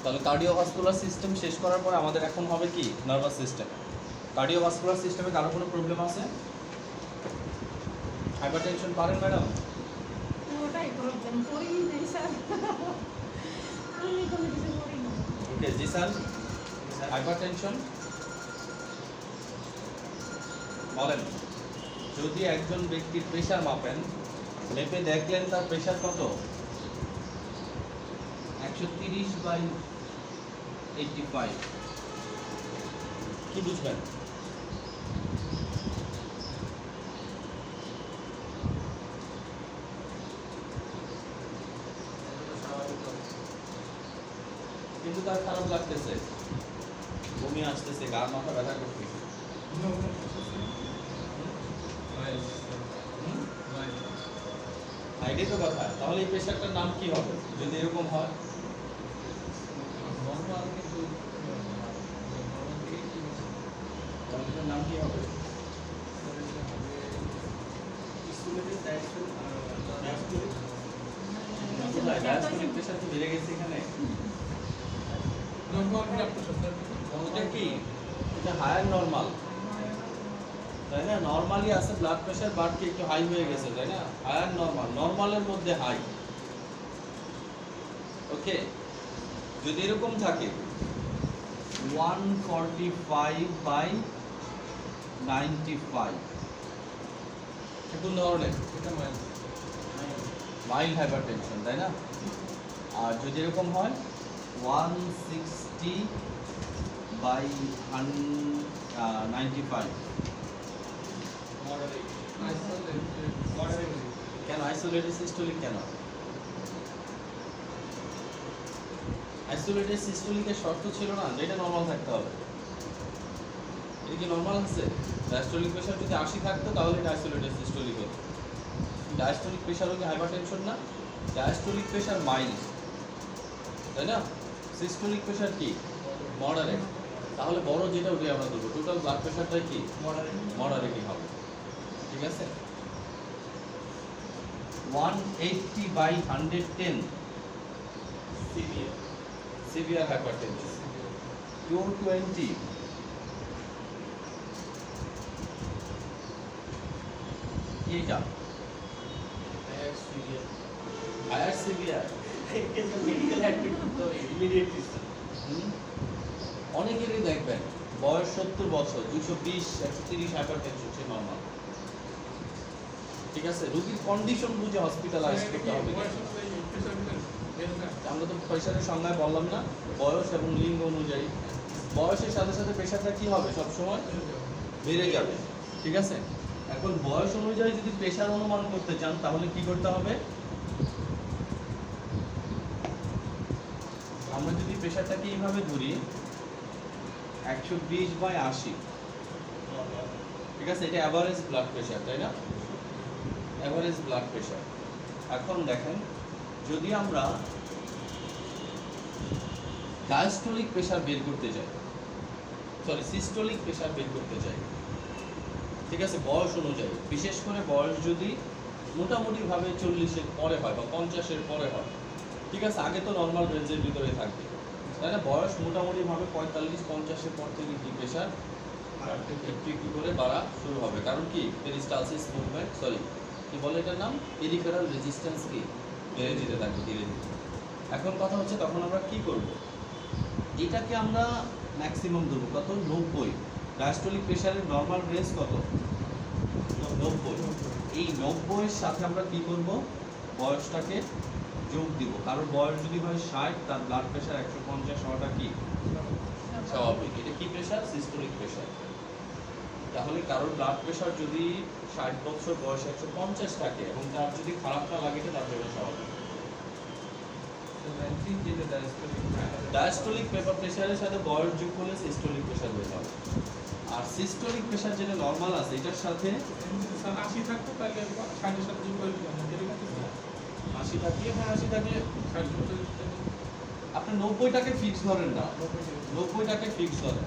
তাহলে cardiovascular system শেষ করার পরে আমাদের এখন হবে কি নার্ভাস সিস্টেম। কার্ডিওভাস্কুলার সিস্টেমে কারো কোনো প্রবলেম আছে? হাইপারটেনশন পারেন ম্যাডাম? ওটাই প্রবলেম, করিনি নাই স্যার। আমি কোনো কিছু করিনি। ওকে জি স্যার, হাইপারটেনশন বলেন। যদি একজন ব্যক্তির প্রেশার মাপেন, মেপে দেখলেন তার প্রেশার কত, 130/85, কি বুঝবেন? কিন্তু তার খারাপ লাগতেছে, বমি আসতেছে, গা মাথা ব্যথা করতেছে, এটাই তো কথা। তাহলে এই প্রেশারটার নাম কি হবে যদি এরকম হয়? তাহলে এটার নাম কি হবে? ডায়াস্টোলিক প্রেশার কি বেড়ে গেছে এখানে? এটা কি? এটা হায়ার নরমাল, তাই না? নরমালি আছে ব্লাড প্রেশার, বাট কি একটু হাই হয়ে গেছে, তাই না? হায়ার নরমাল, নরমালের মধ্যে হাই। ওকে, যদি এরকম থাকে 145/95, কোন ধরনের? মাইল্ড হাইপারটেনশন, তাই না? আর যদি এরকম হয় 160/95, কেন আইসোলেটেড সিস্টোলিক? কেন আইসোলেটেড সিস্টোলিকের শর্ত ছিল না যে এটা নরমাল থাকতে হবে? এটা কি নরমাল আছে? ডায়াস্টোলিক প্রেশার যদি 80 থাকতো তাহলে এটা আইসোলেটেড সিস্টোলিক হতো। ডায়াস্টোলিক প্রেশার হলো হাইপারটেনশন না? ডায়াস্টোলিক প্রেশার মাইল্ড, তাই না? সিস্টোলিক প্রেশার কি মডারেট। তাহলে বড় যেটা ওটাই আমরা দেবো, টোটাল ব্লাড প্রেশারটাই কি মডারেটই হবে। ঠিক আছে, 180/110 সিভিয়ার হাইপারটেনশন, 220 এইটা হায়ার সিভিয়ার। অনেকেরই দেখবেন বয়স 70 বছর, 220 130 হাইপারটেনশন, সে নরমাল। ঠিক আছে, রোগীর কন্ডিশন বুঝে হসপিটালাইজ করতে হবে। আমরা তো প্রেশারের সংজ্ঞায় বললাম না, বয়স এবং লিঙ্গ অনুযায়ী। বয়সের সাথে সাথে প্রেশারটা কি হবে, সবসময় বেড়ে যাবে। ঠিক আছে, এখন বয়স অনুযায়ী যদি প্রেশার অনুমান করতে চান তাহলে কি করতে হবে? আমরা যদি প্রেশারটাকে এইভাবে ধরি 120/80, ঠিক আছে, এটা অ্যাভারেজ ব্লাড প্রেশার, তাই না? Average blood pressure. এখন দেখেন, যদি আমরা ডায়াস্টোলিক প্রেশার বের করতে চাই, সরি সিস্টোলিক প্রেশার বের করতে চাই, ঠিক আছে, বয়স অনুযায়ী, বিশেষ করে বয়স যদি মোটামুটিভাবে 40-এর পরে হয় বা 50-এর পরে হয়, ঠিক আছে, আগে তো নর্মাল রেঞ্জের ভিতরে থাকবে, তাই না? বয়স মোটামুটিভাবে 45-50-এর পর থেকে কি প্রেশার একটু একটু করে বাড়া শুরু হবে। কারণ কি, পেরিস্টালসিস মুভমেন্ট, সরি কি বলে এটার নাম, পেরিফেরাল রেজিস্ট্যান্স কি বেড়ে যেতে থাকবে ধীরে ধীরে। এখন কথা হচ্ছে তখন আমরা কি করব? এটাকে আমরা ম্যাক্সিমাম দেবো কত, 90। ডায়াস্টোলিক প্রেশারের নর্মাল রেঞ্জ কত, 90। এই 90-এর সাথে আমরা কি করব, বয়সটাকে যোগ দিব। কারণ বয়স যদি হয় 60, তার ব্লাড প্রেশার 150 হওয়াটা কি স্বাভাবিক। এটা কি প্রেশার, সিস্টোলিক প্রেশার। তাহলে কারোর ব্লাড প্রেশার যদি 60 বছর বয়স 150 থাকে এবং তার যদি খারাপ না লাগে তার জন্য স্বাভাবিক। ডায়াস্টোলিক প্রেশারের সাথে বয়স যোগ করলে সিস্টোলিক প্রেশার বের হবে। আর সিস্টোলিক প্রেশার যেটা নরমাল আছে এটার সাথে 80 থাকতো তাহলে 60 সাথে যোগ করে দিলাম, 80 থাকলে, হ্যাঁ 80 থাকলে 60 আপনি 90টাকে ফিক্স ধরেন না, 90টাকে ফিক্স ধরেন।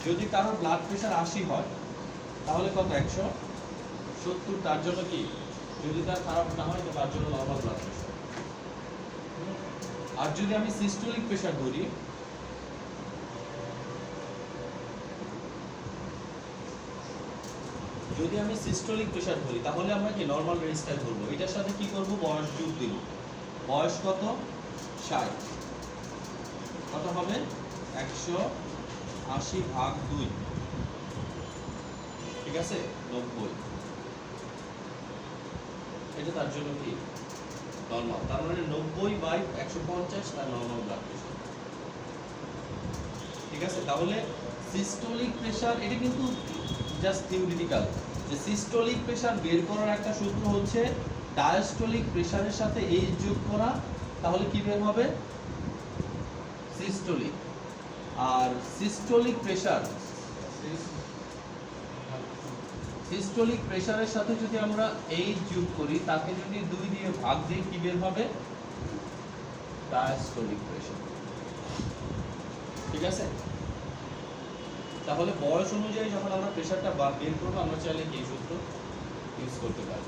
যদি কারো ব্লাড প্রেশার 80 হয় তাহলে কত, 170, তার জন্য কি, যদি তার খারাপ না হয় তো তার জন্য নরমাল ব্লাড প্রেশার। আর যদি আমি সিস্টোলিক প্রেশার ধরি যদি আমি সিস্টোলিক প্রেশার ধরি তাহলে আমরা কি নর্মাল রেঞ্জটাই ধরবো। এটার সাথে কি করব, বয়স যোগ দিব। বয়স কত? 60। কত হবে? 180/2, ঠিক আছে, 90। এটা তার জন্য কি নর্মাল, তার মানে 90/150 তার নর্মাল ব্লাড প্রেশার, ঠিক আছে। তাহলে সিস্টোলিক প্রেশার, এটা কিন্তু জাস্ট থিওরিটিক্যাল, যে সিস্টোলিক প্রেশার বের করার একটা সূত্র হচ্ছে ডায়াস্টোলিক প্রেশারের সাথে এইচ যোগ করা, তাহলে কি বের হবে? সিস্টোলিক। আর সিস্টোলিক প্রেশারের সাথে যদি আমরা এইচ যোগ করি, তাকে যদি 2 দিয়ে ভাগ দিই, কি বের হবে? ডায়াস্টোলিক প্রেশার, ঠিক আছে। তাহলে বয়স অনুযায়ী যখন আমরা প্রেশারটা বের করবো, আমরা চাইলে কি সূত্র ইউজ করতে পারি।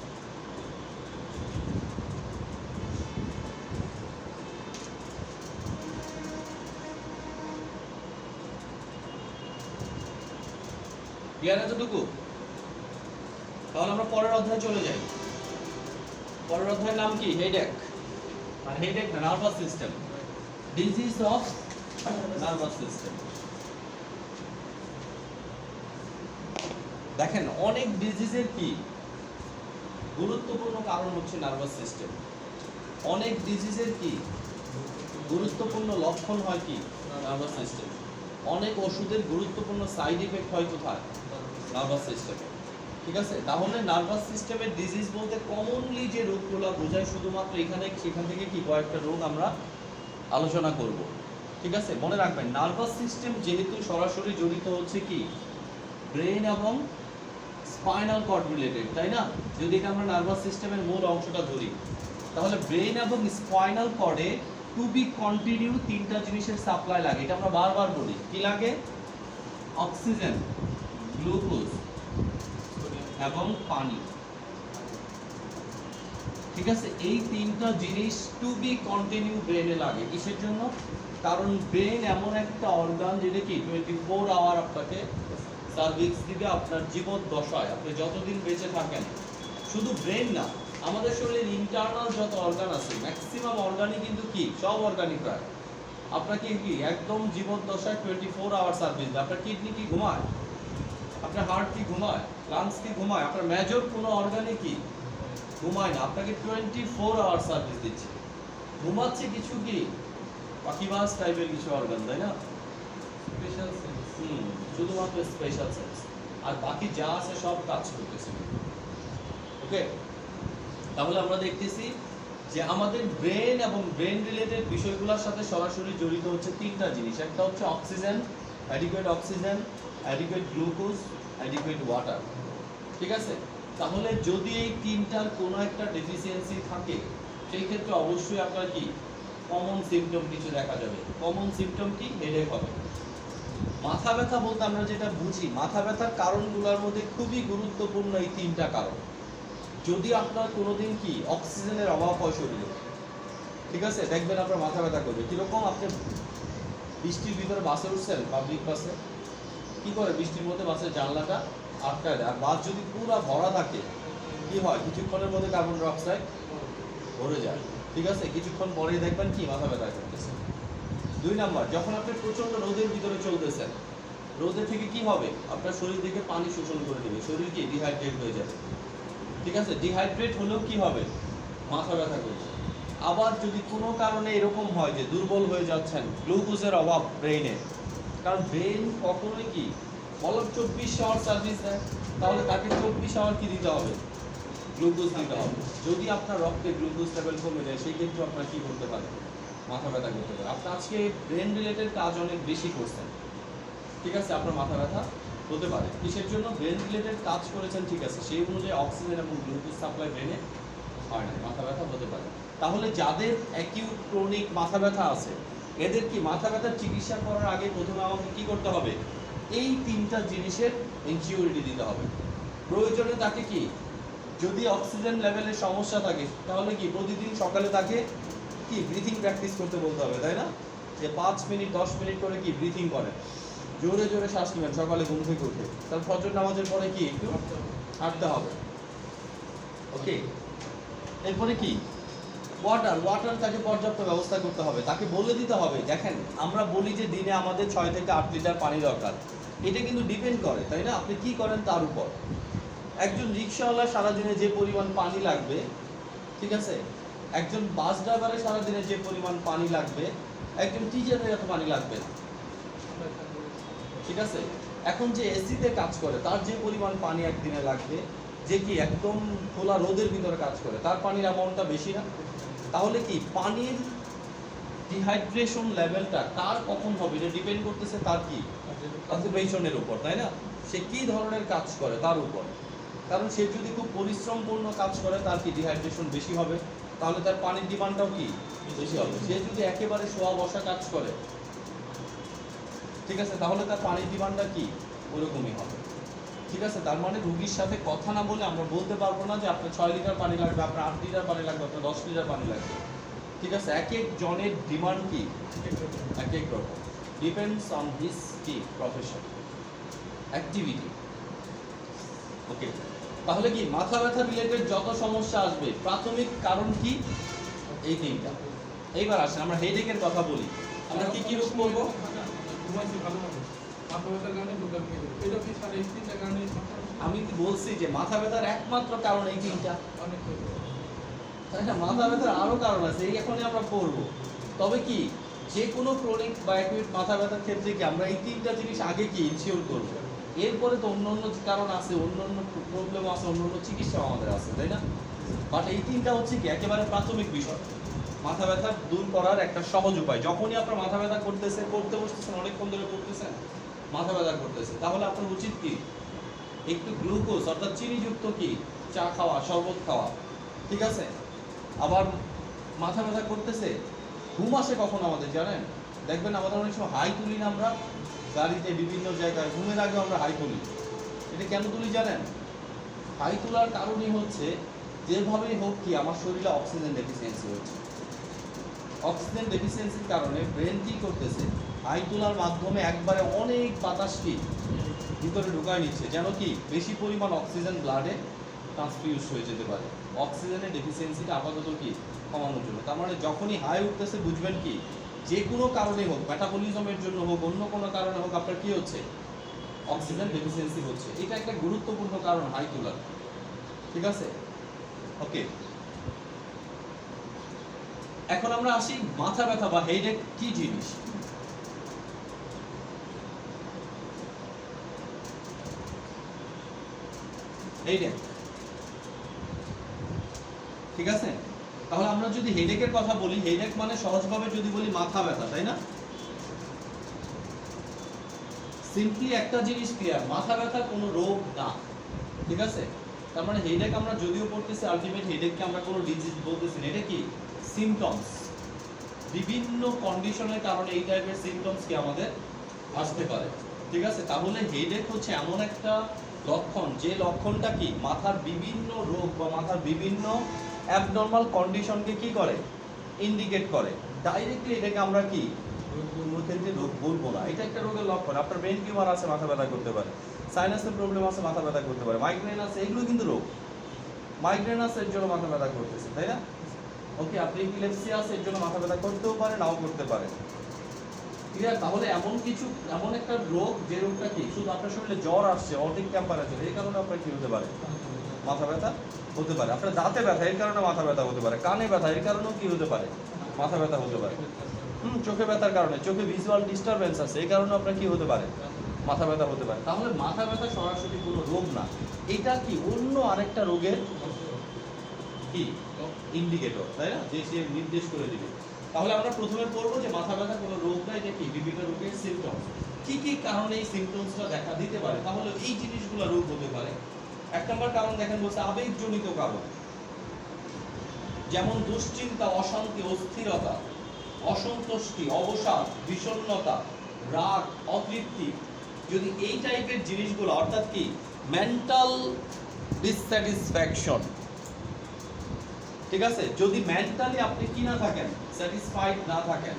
ক্লিয়ার এতটুকু? তাহলে আমরা পরের অধ্যায়ে চলে যাই। পরের অধ্যায়ের নাম কি? হেডেক। আর হেডেক না, nervous system, disease of nervous system. দেখেন, অনেক ডিজিজের কি গুরুত্বপূর্ণ কারণ হচ্ছে নার্ভাস সিস্টেম। অনেক ডিজিজের কি গুরুত্বপূর্ণ লক্ষণ হয় কি? Nervous system. অনেক ওষুধের গুরুত্বপূর্ণ সাইড ইফেক্ট হয় কোথায়? নার্ভাস সিস্টেমে, ঠিক আছে। তাহলে নার্ভাস সিস্টেমের ডিজিজ বলতে কমনলি যে রোগগুলো বোঝায়, শুধুমাত্র এখানে সেখান থেকে কি কয়েকটা রোগ আমরা আলোচনা করব, ঠিক আছে। মনে রাখবেন, নার্ভাস সিস্টেম যেহেতু সরাসরি জড়িত হচ্ছে কি ব্রেন এবং স্পাইনাল কর্ড রিলেটেড, তাই না? যদি এটা আমরা নার্ভাস সিস্টেমের মূল অংশটা ধরি, তাহলে ব্রেন এবং স্পাইনাল কর্ডে টু বি কন্টিনিউ 3টা জিনিসের সাপ্লাই লাগে। এটা আমরা বারবার বলি, কি লাগে? অক্সিজেন, গ্লুকোজ এবং পানি, ঠিক আছে। এই 3টা জিনিস টু বি কন্টিনিউ ব্রেনে লাগে। কিসের জন্য? কারণ ব্রেন এমন একটা অর্গান যেটা কি 24 আওয়ার আপনাকে সার্ভিস দিবে আপনার জীবন দশায়, আপনি যতদিন বেঁচে থাকেন। শুধু ব্রেন না, আমাদের শরীরের ইন্টারনাল যত অর্গান আছে, ম্যাক্সিমাম অর্গানই কিন্তু কি, সব অর্গানই প্রায় আপনাকে কি একদম জীবন দশায় 24 আওয়ার সার্ভিস দেয়। আপনার কিডনি কি ঘুমায়? আপনার হার্ট কি ঘুমায়? লাংস কি ঘুমায়? আপনার মেজর কোনো অর্গানই কি ঘুমায় না, আপনাকে 24 আওয়ার সার্ভিস দিচ্ছে। ঘুমাচ্ছে কিছু কি পাখিবাজ টাইপের কিছু অর্গান, তাই না? Special sense. শুধুমাত্র স্পেশাল সেন্স, আর বাকি যা আছে সব কাজ করতেছে। ওকে, তাহলে আমরা দেখতেছি যে আমাদের ব্রেন এবং ব্রেন রিলেটেড বিষয়গুলোর সাথে সরাসরি জড়িত হচ্ছে 3টা জিনিস। একটা হচ্ছে oxygen, adequate oxygen, adequate glucose, adequate water, ঠিক আছে। তাহলে যদি এই 3টার কোনো একটা ডেফিসিয়েন্সি থাকে, সেই ক্ষেত্রে অবশ্যই আপনার কি কমন সিমটম কিছু দেখা যাবে। কমন সিমটম কি? হেডেক হবে। মাথা ব্যথা বলতে আমরা যেটা বুঝি, মাথা ব্যথার কারণগুলোর মধ্যে খুবই গুরুত্বপূর্ণ এই 3টা কারণ। যদি আপনার কোনোদিন কি অক্সিজেনের অভাব হয় শরীরে, ঠিক আছে, দেখবেন আপনার মাথা ব্যথা করবে। কিরকম? আপনি বৃষ্টির ভিতরে বাসে উঠছেন, পাবলিক বাসে, কি করে? বৃষ্টির মধ্যে বাসের জানলাটা আটকায় দেয়। আর বাস যদি পুরো ভরা থাকে, কি হয়? কিছুক্ষণের মধ্যে কার্বন ডাই অক্সাইড ভরে যায়, ঠিক আছে। কিছুক্ষণ পরেই দেখবেন কি মাথা ব্যথা করতেছে। 2 নাম্বার, যখন আপনি প্রচন্ড রোদের ভিতরে চলতেছেন, রোদের থেকে কি হবে? আপনার শরীর থেকে পানি শোষণ করে দেবে, শরীর কি ডিহাইড্রেট হয়ে যাবে, ঠিক আছে। ডিহাইড্রেট হলেও কি হবে? মাথা ব্যথা করবে। আবার যদি কোনো কারণে এরকম হয় যে দুর্বল হয়ে যাচ্ছেন, গ্লুকোজের অভাব ব্রেইনে, কারণ ব্রেন কখনোই কি বলো 24 আওয়ার সার্ভিস দেয়, তাহলে তাকে 24 আওয়ার কি দিতে হবে? গ্লুকোজ দিতে হবে। যদি আপনার রক্তে গ্লুকোজ লেভেল কমে যায়, সেই ক্ষেত্রে আপনার কি করতে পারে? মাথা ব্যথা করতে পারে। আপনি আজকে ব্রেন রিলেটেড কাজ অনেক বেশি করছেন, ঠিক আছে, আপনার মাথা ব্যথা হতে পারে। কিসের জন্য? ব্রেন রিলেটেড কাজ করেছেন, ঠিক আছে, সেই অনুযায়ী অক্সিজেন এবং গ্লুকোজ সাপ্লাই ব্রেনে হয় না, মাথা ব্যথা হতে পারে। তাহলে যাদের অ্যাকিউট ক্রনিক মাথা ব্যথা আছে, এদের কি মাথা ব্যথার চিকিৎসা করার আগে প্রথমে আমাকে কি করতে হবে? এই 3টা জিনিসের ইনসিওরিটি দিতে হবে। প্রয়োজনে তাকে কি, যদি অক্সিজেন লেভেলের সমস্যা থাকে, তাহলে কি প্রতিদিন সকালে তাকে কি ব্রিথিং প্র্যাকটিস করতে বলতে হবে, তাই না? যে 5 মিনিট 10 মিনিট করে কি ব্রিথিং করেন, জোরে জোরে শ্বাস নেবেন সকালে ঘুম থেকে উঠে। তার ফজর নামাজের পরে কি একটু হাঁটতে হবে। ওকে, এরপরে কি ওয়াটার তাকে পর্যাপ্ত ব্যবস্থা করতে হবে, তাকে বলে দিতে হবে। দেখেন আমরা বলি যে দিনে আমাদের 6 থেকে 8 লিটার পানি দরকার, এটা কিন্তু ডিপেন্ড করে, তাই না, আপনি কি করেন তার উপর। একজন রিক্সাওয়ালা সারাদিনে যে পরিমাণ পানি লাগবে, ঠিক আছে, একজন বাস ড্রাইভারের সারাদিনে যে পরিমাণ পানি লাগবে, একজন টিচারের এত পানি লাগবে না, ঠিক আছে। এখন যে এসিতে কাজ করে তার যে পরিমাণ পানি একদিনে লাগবে, যে কি একদম খোলা রোদের ভিতরে কাজ করে, তার পানির অ্যামাউন্টটা বেশি না? তাহলে কি পানির ডিহাইড্রেশন লেভেলটা কার কখন হবে এটা ডিপেন্ড করতেছে তার কি অকুপেশনের উপর, তাই না, সে কি ধরনের কাজ করে তার উপর। কারণ সে যদি খুব পরিশ্রমপূর্ণ কাজ করে তার কি ডিহাইড্রেশন বেশি হবে, তাহলে তার পানির ডিমান্ডটাও কি বেশি হবে। সে যদি একেবারে শোয়া বসা কাজ করে, ঠিক আছে, তাহলে তার পানির ডিমান্ডটা কি ওরকমই হবে, ঠিক আছে। তার মানে রুগীর সাথে কথা না বলে আমরা বলতে পারবো না যে আপনার 6 লিটার পানি লাগবে, আপনার 8 লিটার পানি লাগবে, আপনার 10 লিটার পানি লাগবে, ঠিক আছে। এক এক জনের ডিমান্ড কি এক এক রকম, ডিপেন্ডস অন হিজ কি প্রফেশন অ্যাক্টিভিটি। ওকে, তাহলে কি মাথা ব্যথা রিলেটেড যত সমস্যা আসবে প্রাথমিক কারণ কি এই তিনটা। এইবার আসেন আমরা হেডেকের কথা বলি, আমরা কি কি রোগ বলবো। ঘুমাইছি ভালো মতো, মাথা ব্যথার কারণে ঢোকা খেয়ে যাবে, এটা কি স্যার এই তিনটা কারণে আমি কি বলছি যে মাথা ব্যথার একমাত্র কারণ এই তিনটা, অনেক তাই না? মাথা ব্যথার আরো কারণ আছে, এই এখনই আমরা পড়বো। তবে কি যে কোনো ক্রনিক বা অ্যাকিউট মাথা ব্যথার ক্ষেত্রে কি আমরা এই তিনটা জিনিস আগে কি ইনশিওর করবো, এরপরে তো অন্য অন্য কারণ আছে, অন্য অন্য প্রবলেম আছে, অন্য অন্য চিকিৎসা আমাদের আছে, তাই না? বাট এই তিনটা হচ্ছে কি একেবারে প্রাথমিক বিষয়, মাথা ব্যথা দূর করার একটা সহজ উপায়। যখনই আপনার মাথা ব্যথা করতেছে, পড়তে বসতেছেন, অনেকক্ষণ ধরে পড়তেছেন, মাথা ব্যথা করতেছে, তাহলে আপনার উচিত কি একটু গ্লুকোজ অর্থাৎ চিনিযুক্ত কি চা খাওয়া, শরবত খাওয়া, ঠিক আছে। আবার মাথা ব্যথা করতেছে, ঘুম আসে কখন আমাদের জানেন, দেখবেন আমাদের অনেক সময় হাই তুলি না আমরা গাড়িতে বিভিন্ন জায়গায়, ঘুমের আগে আমরা হাই তুলি। এটা কেন তুলি জানেন? হাই তোলার কারণই হচ্ছে যেভাবেই হোক কি আমার শরীরে অক্সিজেন ডেফিসিয়েন্সি হচ্ছে, অক্সিজেন ডেফিসিয়েন্সির কারণে ব্রেন কি করতেছে, হাই তোলার মাধ্যমে একবারে অনেক বাতাস কি ভিতরে ঢুকায় নিচ্ছে, যেন কি বেশি পরিমাণ অক্সিজেন ব্লাডে ট্রান্সফিউজ হয়ে যেতে পারে, অক্সিজেনের ডেফিসিয়েন্সিটা আপাতত কি কমানোর জন্য। তার মানে যখনই হাই উঠতেছে বুঝবেন কি যে কোনো কারণে হোক, মেটাবলিজমের জন্য হোক, অন্য কোনো কারণে হোক, আপনার কি হচ্ছে অক্সিজেন ডেফিসিয়েন্সি হচ্ছে। এটা একটা গুরুত্বপূর্ণ কারণ হাই তোলার, ঠিক আছে। ওকে, এখন আমরা আসি মাথা ব্যথা বা হেডেক কি জিনিস। হেডেক, ঠিক আছে। তাহলে আমরা যদি হেডেকের কথা বলি, হেডেক মানে সহজভাবে যদি বলি মাথা ব্যথা, তাই না? সিম্পলি একটা জিনিস ক্লিয়ার, মাথা ব্যথা কোনো রোগ না, ঠিক আছে। তার মানে হেডেক আমরা যদিও পড়তেছি, আলটিমেট হেডেককে আমরা কোনো ডিজিজ বলতেছি না, এটা কি সিমটমস, বিভিন্ন কন্ডিশনের কারণে এই টাইপের সিমটমস কি আমাদের আসতে পারে, ঠিক আছে। তাহলে হেডেক হচ্ছে এমন একটা লক্ষণ, যে লক্ষণটা কি মাথার বিভিন্ন রোগ বা মাথার বিভিন্ন অ্যাবনর্মাল কন্ডিশনকে কি করে ইন্ডিকেট করে। ডাইরেক্টলি এটাকে আমরা কি রোগ বলবো না, এটা একটা রোগের লক্ষণ। আপনার ব্রেন টিউমার আছে, মাথা ব্যথা করতে পারে, সাইনাসের প্রবলেম আছে, মাথা ব্যথা করতে পারে, মাইগ্রেন আছে, এগুলো কিন্তু রোগ। মাইগ্রেন আছে এর জন্য মাথা ব্যথা করতেছে, তাই না? ওকে, আপনি এপিলেপসি আছে এর জন্য মাথা ব্যথা করতেও পারে, নাও করতে পারে, ক্লিয়ার। তাহলে এমন কিছু, এমন একটা রোগ যে রোগটা কি শুধু আপনার শরীরে জ্বর আসছে, অধিক টেম্পারেচার, এই কারণে আপনার কি হতে পারে মাথা ব্যথা হতে পারে। আপনার দাঁতে ব্যথা এর কারণে মাথা ব্যথা হতে পারে, কানে ব্যথা এর কারণেও কি হতে পারে মাথা ব্যথা হতে পারে। চোখে ব্যথার কারণে, চোখে ভিজুয়াল ডিস্টারবেন্স আছে এই কারণে আপনার কি হতে পারে মাথা ব্যথা হতে পারে। তাহলে মাথা ব্যথা সরাসরি কোনো রোগ না, এটা কি অন্য আরেকটা রোগের কি ইন্ডিকেটর, তাই না, যে সে নির্দেশ করে দিবে। তাহলে আমরা প্রথমে পড়বো যে মাথা ব্যথা কোনো রোগ না, এটা কি বিভিন্ন রোগের সিমটমস, কি কি কারণে এই সিমটমসটা দেখা দিতে পারে। তাহলে এই জিনিসগুলো রোগ হতে পারে। এক নম্বর কারণ দেখেন বলছে আবেগজনিত কারণ, যেমন দুশ্চিন্তা, অশান্তি, অস্থিরতা, অসন্তুষ্টি, অবসাদ, বিষণ্ণতা, রাগ, অতৃপ্তি, যদি এই টাইপের জিনিসগুলো অর্থাৎ কি মেন্টাল ডিসস্যাটিসফ্যাকশন, ঠিক আছে, যদি মেন্টালি আপনি কি না থাকেন, স্যাটিসফাইড না থাকেন,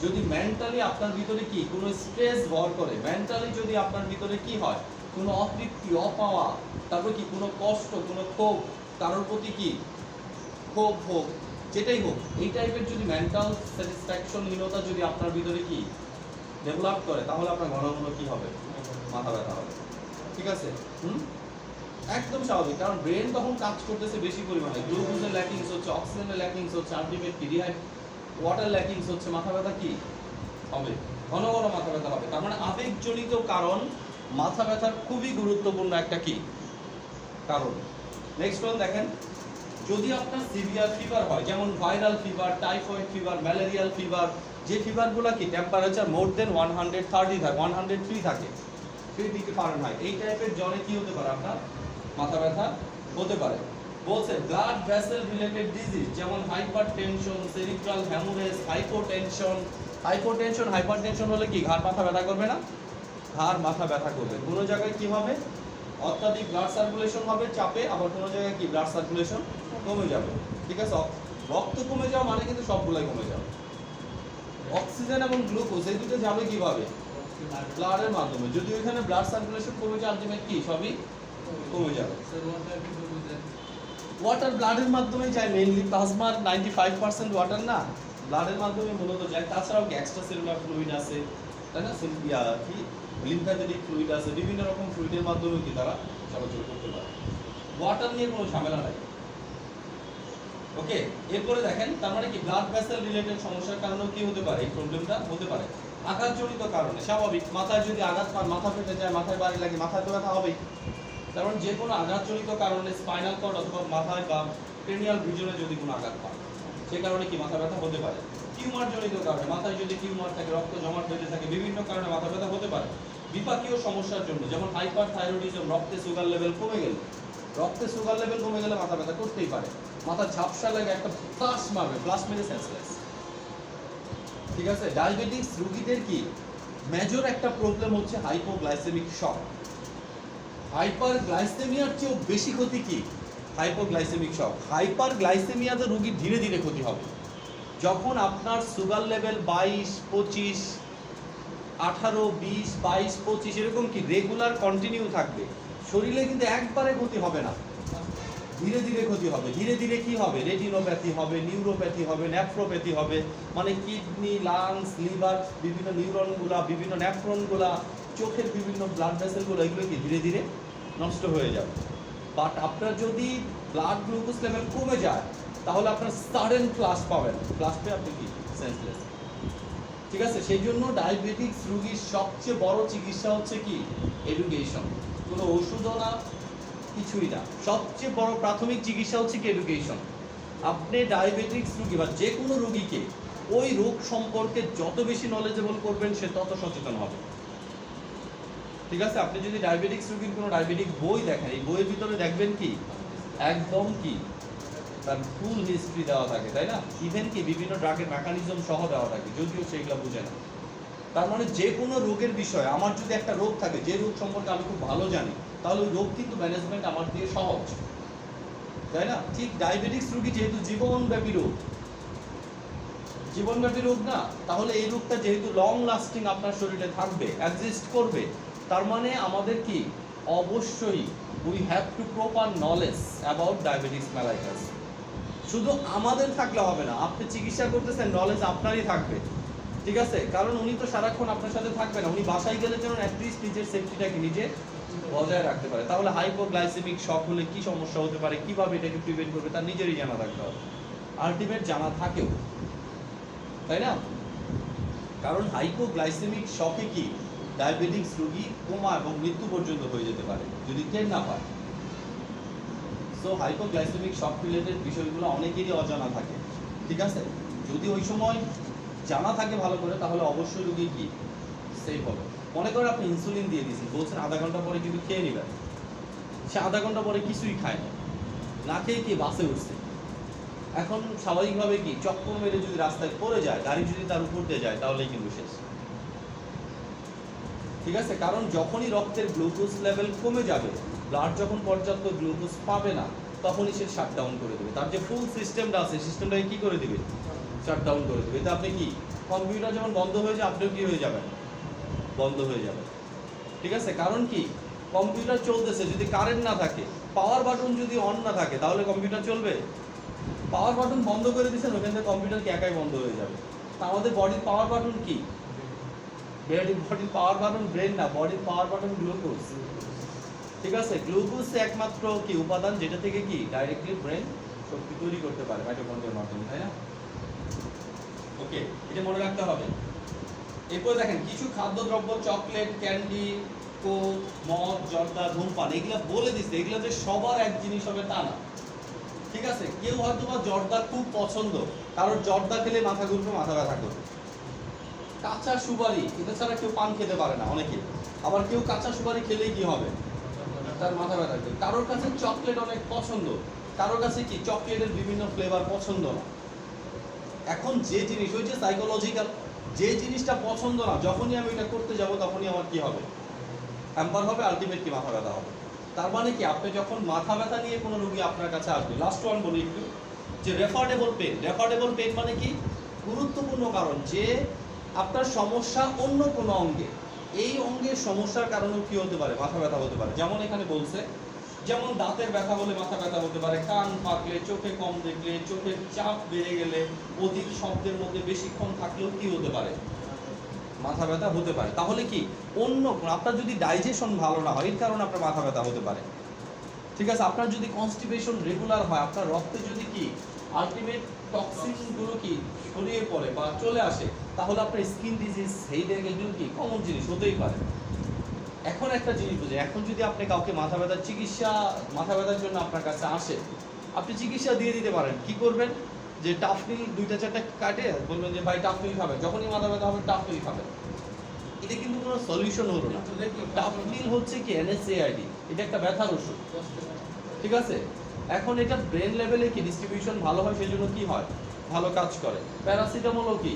যদি মেন্টালি আপনার ভিতরে কি কোনো স্ট্রেস ভর করে, মেন্টালি যদি আপনার ভিতরে কি হয় কোনো অতৃপ্তি, অপাওয়া, তারপর কি কোনো কষ্ট, কোনো ক্ষোভ, কারোর প্রতি কি ক্ষোভ হোক, যেটাই হোক, এই টাইপের যদি মেন্টাল স্যাটিসফ্যাকশনহীনতা যদি আপনার ভিতরে কি ডেভেলপ করে, তাহলে আপনার ঘন ঘন কি হবে, মাথা ব্যথা হবে। ঠিক আছে? একদম স্বাভাবিক, কারণ ব্রেন তখন কাজ করতেছে বেশি পরিমাণে, গ্লুকোজের ল্যাকিংস হচ্ছে, অক্সিজেনের ল্যাকিংস হচ্ছে, আলটিমেট কি ওয়াটার ল্যাকিংস হচ্ছে, মাথা ব্যথা কি হবে, ঘন ঘন মাথা ব্যথা হবে। তার মানে আবেগজনিত কারণ মাথা ব্যথার খুবই গুরুত্বপূর্ণ একটা কি কারণ। নেক্সট ওয়ান দেখেন, যদি আপনার সিভিয়ার ফিভার হয়, যেমন viral fever, typhoid fever, malarial fever, যে ফিভারগুলো কি টেম্পারেচার মোর দেন 130 থাকে, 103 থাকে, 3 ডিগ্রি ফারেনহাইট, এই টাইপের জ্বরে কি হতে পারে, আপনার মাথা ব্যথা হতে পারে। বলছে ব্লাড ভেসেল রিলেটেড ডিজিজ, যেমন hypertension, cerebral haemorrhage, hypotension. Hypertension হলে কি ঘাড় মাথা ব্যথা করবে না? ঘাড় মাথা ব্যথা করবে। কোনো জায়গায় কি হবে, অত্যাধিক ব্লাড সার্কুলেশন হবে চাপে, আবার কোনো জায়গায় কি ব্লাড সার্কুলেশন কমে যাবে। ঠিক আছে? রক্ত কমে যাওয়া মানে কিন্তু সবগুলাই কমে যাবে। অক্সিজেন এবং গ্লুকোজ এই দুটো যাবে কিভাবে? ব্লাডের মাধ্যমে। যদি ওইখানে ব্লাড সার্কুলেশন কমে যায়, আলটিমেট কি সবই কমে যাবে। ওয়াটার ব্লাডের মাধ্যমে যায় মেইনলি, প্লাজমার 95% ওয়াটার না, ব্লাডের মাধ্যমে মূলত যায়। তাছাড়াও এক্সট্রা সেলুলার ফ্লুইড আছে, তাই না, কি লিম্ফ্যাটিক ফ্লুইড আছে, বিভিন্ন রকম ফ্লুইডের মাধ্যমে কি তারা চলাচল করতে পারে। ওয়াটার নিয়ে কোনো ঝামেলা নাই। ওকে, এরপরে দেখেন, তার মানে কি ব্লাড ভেসেল রিলেটেড সমস্যার কারণেও কি হতে পারে, এই প্রবলেমটা হতে পারে। আঘাতজনিত কারণে, স্বাভাবিক, মাথায় যদি আঘাত পান, মাথা ফেটে যায়, মাথায় বাড়ি লাগে, মাথায় তো ব্যথা হবেই। তার মানে যে কোনো আঘাতজনিত কারণে স্পাইনাল কর্ড অথবা মাথায় বা ক্রেনিয়াল রিজনে যদি কোনো আঘাত পান, সে কারণে কি মাথা ব্যথা হতে পারে। টিউমার জনিত কারণে, মাথায় যদি টিউমার থাকে, রক্ত জমাট বেঁধে থাকে, বিভিন্ন কারণে মাথা ব্যথা হতে পারে। বিপাকীয় সমস্যার জন্য, যেমন হাইপার থাইরয়েডিজম, রক্তে সুগার লেভেল কমে গেলে, মাথা ব্যথা করতেই পারে। মাথা ঝাপসা লাগে, একটা ফ্লাশ মারবে, ফ্লাশ মেরে সেন্সলেস। ঠিক আছে? ডায়াবেটিক্স রোগীদের কি মেজর একটা প্রবলেম হচ্ছে হাইপোগ্লাইসেমিক শক। হাইপারগ্লাইসেমিয়ার চেয়েও বেশি ক্ষতি কি হাইপোগ্লাইসেমিক শক। হাইপারগ্লাইসেমিয়াতে রোগীর ধীরে ধীরে ক্ষতি হবে। যখন আপনার সুগার লেভেল 22, 25, 18, 20, 22, 25 এরকম কি রেগুলার কন্টিনিউ থাকবে, শরীরে কিন্তু একবারে ক্ষতি হবে না, ধীরে ধীরে ক্ষতি হবে। ধীরে ধীরে কি হবে, রেটিনোপ্যাথি হবে, নিউরোপ্যাথি হবে, নেফ্রোপ্যাথি হবে, মানে কিডনি, লাংস, লিভার, বিভিন্ন নিউরনগুলা, বিভিন্ন নেফ্রনগুলা, চোখের বিভিন্ন ব্লাড ভেসেলগুলো, এগুলো কি ধীরে ধীরে নষ্ট হয়ে যাবে। বাট আপনার যদি ব্লাড গ্লুকোজ লেভেল কমে যায়, তাহলে আপনার সাডেন ফ্লাশ পাবেন, ফ্লাশ পেয়ে আপনি কি সেন্সলেস। ঠিক আছে? সেই জন্য ডায়াবেটিক্স রোগীর সবচেয়ে বড় চিকিৎসা হচ্ছে কি এডুকেশন। কোনো ওষুধও না, কিছুই না, সবচেয়ে বড় প্রাথমিক চিকিৎসা হচ্ছে কি এডুকেশন। আপনি ডায়াবেটিক্স রোগী বা যে কোনো রোগীকে ওই রোগ সম্পর্কে যত বেশি নলেজেবল করবেন, সে তত সচেতন হবে। ঠিক আছে? আপনি যদি ডায়াবেটিক্স রোগীর কোনো ডায়াবেটিক বই দেখেন, এই বইয়ের ভিতরে দেখবেন কি একদম কি তার ফুল হিস্ট্রি দেওয়া থাকে, তাই না? ইভেন কি বিভিন্ন ড্রাগের মেকানিজম সহ দেওয়া থাকে, যদিও সেগুলো বুঝে না। তার মানে যে কোনো রোগের বিষয়ে, আমার যদি একটা রোগ থাকে, যে রোগ সম্পর্কে আমি খুব ভালো জানি, তাহলে ওই রোগ কিন্তু ম্যানেজমেন্ট আমার দিয়ে সহজ, তাই না? ঠিক ডায়াবেটিক্স রোগী যেহেতু জীবনব্যাপী রোগ না, তাহলে এই রোগটা যেহেতু লং লাস্টিং আপনার শরীরে থাকবে, এক্সিস্ট করবে, তার মানে আমাদের কি অবশ্যই we have to proper knowledge about diabetics mellitus. শুধু আমাদের থাকলে হবে না, আপনি চিকিৎসা করতেছেন, নলেজ আপনারই থাকবে। ঠিক আছে? কারণ উনি তো সারাক্ষণ আপনার সাথে থাকবে না, উনি বাসায় গেলে যেন অ্যাটলিস্ট নিজের সেফটিটাকে নিজে বজায় রাখতে পারে। তাহলে হাইপোগ্লাইসেমিক শক হলে কি সমস্যা হতে পারে, কিভাবে এটাকে প্রিভেন্ট করবে, তার নিজেরই জানা থাকতে হবে, আলটিমেট জানা থাকেও, তাই না? কারণ হাইপোগ্লাইসেমিক শকে কি ডায়াবেটিক্স রোগী কোমা এবং মৃত্যু পর্যন্ত হয়ে যেতে পারে যদি টের না পায়। সো হাইপোগ্লাইসেমিক শক রিলেটেড বিষয়গুলো অনেকেরই অজানা থাকে। ঠিক আছে? যদি ওই সময় জানা থাকে ভালো করে, তাহলে অবশ্যই রোগী কি সেফ হবে। মনে করেন আপনি ইনসুলিন দিয়ে দিয়েছেন, বলছেন আধা ঘন্টা পরে কিন্তু খেয়ে নেবেন, সে আধা ঘন্টা পরে কিছুই খায় না খেয়ে কি বাসে উঠছে, এখন স্বাভাবিকভাবে কি চক্কর মেরে যদি রাস্তায় পড়ে যায়, গাড়ি যদি তার উপর দিয়ে যায়, তাহলেই কিন্তু শেষ। ঠিক আছে? কারণ যখনই রক্তের গ্লুকোজ লেভেল কমে যাবে, ব্লাড যখন পর্যাপ্ত গ্লুকোজ পাবে না, তখনই সে শাটডাউন করে দেবে। তার যে ফুল সিস্টেমটা আছে, সিস্টেমটাকে কি করে দেবে, শাটডাউন করে দেবে। এতে আপনি কি কম্পিউটার যখন বন্ধ হয়ে যায়, আপনিও কি হয়ে যাবেন, বন্ধ হয়ে যাবেন। ঠিক আছে? কারণ কি কম্পিউটার চলতেছে, যদি কারেন্ট না থাকে, পাওয়ার বাটন যদি অন না থাকে, তাহলে কম্পিউটার চলবে? পাওয়ার বাটন বন্ধ করে দিয়েছেন, ওখান থেকে কম্পিউটার কি একাই বন্ধ হয়ে যাবে? তা আমাদের বডির পাওয়ার বাটন কি? বডির পাওয়ার বাটন ব্রেন না, বডির পাওয়ার বাটন গ্লুকোজ। ঠিক আছে, গ্লুকোজ একমাত্র কি উপাদান যেটা থেকে কি ডাইরেক্টলি ব্রেন শক্তি তৈরি করতে পারে মাইটোকন্ড্রিয়ার মাধ্যমে, তাই না? ওকে, এটা মনে রাখতে হবে। এরপর দেখেন কিছু খাদ্যদ্রব্য, চকলেট, ক্যান্ডি, কোক, মদ, জর্দা, ধূমপান, এগুলা বলে দিচ্ছে, এগুলা যে সবার এক জিনিস হবে তা না। ঠিক আছে, কেউ হয়তো বা জর্দা খুব পছন্দ, কারণ জর্দা খেলে মাথা ঘুরবে, মাথা ব্যথা করবে। কাঁচা সুপারি এটা ছাড়া কেউ পান খেতে পারে না অনেকে, আবার কেউ কাঁচা সুপারি খেলেই কি হবে, তার মাথা ব্যথা করবে। কারোর কাছে চকলেট অনেক পছন্দ, কারোর কাছে কি চকলেটের বিভিন্ন ফ্লেভার পছন্দ না। এখন যে জিনিস, ওই যে সাইকোলজিক্যাল, যে জিনিসটা পছন্দ না, যখনই আমি এটা করতে যাব তখনই আমার কি হবে, হ্যাম্পার হবে, আলটিমেটলি মাথা ব্যথা হবে। তার মানে কি, আপনি যখন মাথা ব্যথা নিয়ে কোনো রোগী আপনার কাছে আসবে, লাস্ট ওয়ান বলি একটু, যে রেফার্ডেবল পেন। রেফার্ডেবল পেন মানে কি, গুরুত্বপূর্ণ কারণ যে আপনার সমস্যা অন্য কোনো অঙ্গে, এই অঙ্গের সমস্যার কারণেও কি হতে পারে, মাথা ব্যথা হতে পারে। যেমন এখানে বলছে, যেমন দাঁতের ব্যথা হলে মাথা ব্যথা হতে পারে, কান পাকলে, চোখে কম দেখলে, চোখের চাপ বেড়ে গেলে, অধিক শব্দের মধ্যে বেশিক্ষণ থাকলেও কি হতে পারে, মাথা ব্যথা হতে পারে। তাহলে কি অন্য আপনার যদি ডাইজেশন ভালো না হয়, এর কারণে আপনার মাথা ব্যথা হতে পারে। ঠিক আছে, আপনার যদি কনস্টিপেশন রেগুলার হয়, আপনার রক্তে যদি কি আলটিমেট টক্সিনগুলো কি ছড়িয়ে পড়ে বা চলে আসে, তাহলে আপনার স্কিন ডিজিজ, হেডেক, এগুলো কি কমন জিনিস হতেই পারে। এখন একটা জিনিস বুঝে, এখন যদি আপনি কাউকে মাথা ব্যথার চিকিৎসা, মাথা ব্যথার জন্য আপনার কাছে আসে, আপনি চিকিৎসা দিয়ে দিতে পারেন। কি করবেন, যে টাফনিল 2-4টা কাটে বলবেন যে ভাই টাফনিল খাবেন, যখনই মাথা ব্যথা হবে টাফনিল খাবেন, এটা কিন্তু কোনো সলিউশন হলো না। টাফনিল হচ্ছে কি এনএসএআইডি, এটা একটা ব্যথার ওষুধ। ঠিক আছে, এখন এটা ব্রেন লেভেলে কি ডিস্ট্রিবিউশন ভালো হয়, সেই জন্য কি হয়, ভালো কাজ করে। প্যারাসিটামলও কি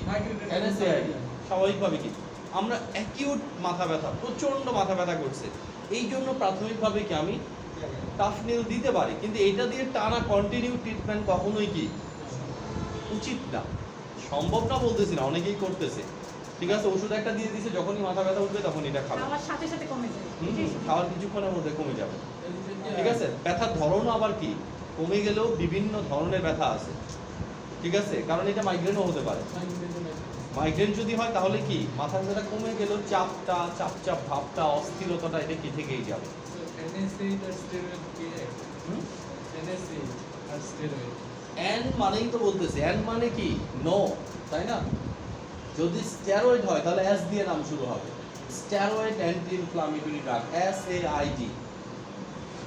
এনএসএআইডি। স্বাভাবিকভাবে কি আমরা অ্যাকিউট মাথা ব্যথা, প্রচণ্ড মাথা ব্যথা করছে, এই জন্য প্রাথমিকভাবে কি আমি টাফনিল দিতে পারি, কিন্তু এটা দিয়ে টানা কন্টিনিউ ট্রিটমেন্ট কখনোই কি উচিত না, সম্ভব না বলতেছি না, অনেকেই করতেছে। ঠিক আছে, ওষুধ একটা দিয়ে দিছে, যখনই মাথা ব্যথা উঠবে তখন এটা খাবে, খাওয়ার সাথে সাথে কমে যায়, খাওয়ার কিছুক্ষণের মধ্যে কমে যাবে। ঠিক আছে, ব্যথার ধরনও আবার কি কমে গেলেও বিভিন্ন ধরনের ব্যথা আছে। ঠিক আছে, কারণ এটা মাইগ্রেনও হতে পারে। মাইগ্রেন যদি হয় তাহলে কি মাথার ব্যথা কমে গেলেও চাপটা, চাপ ভাবটা, অস্থিরতাটা এটা কি থেকেই যাবে। অ্যান মানেই তো বলতেছে, অ্যান মানে কি নো, তাই না? যদি স্টেরয়েড হয় তাহলে এস দিয়ে নাম শুরু হবে, steroid anti inflammatory drug, SAID।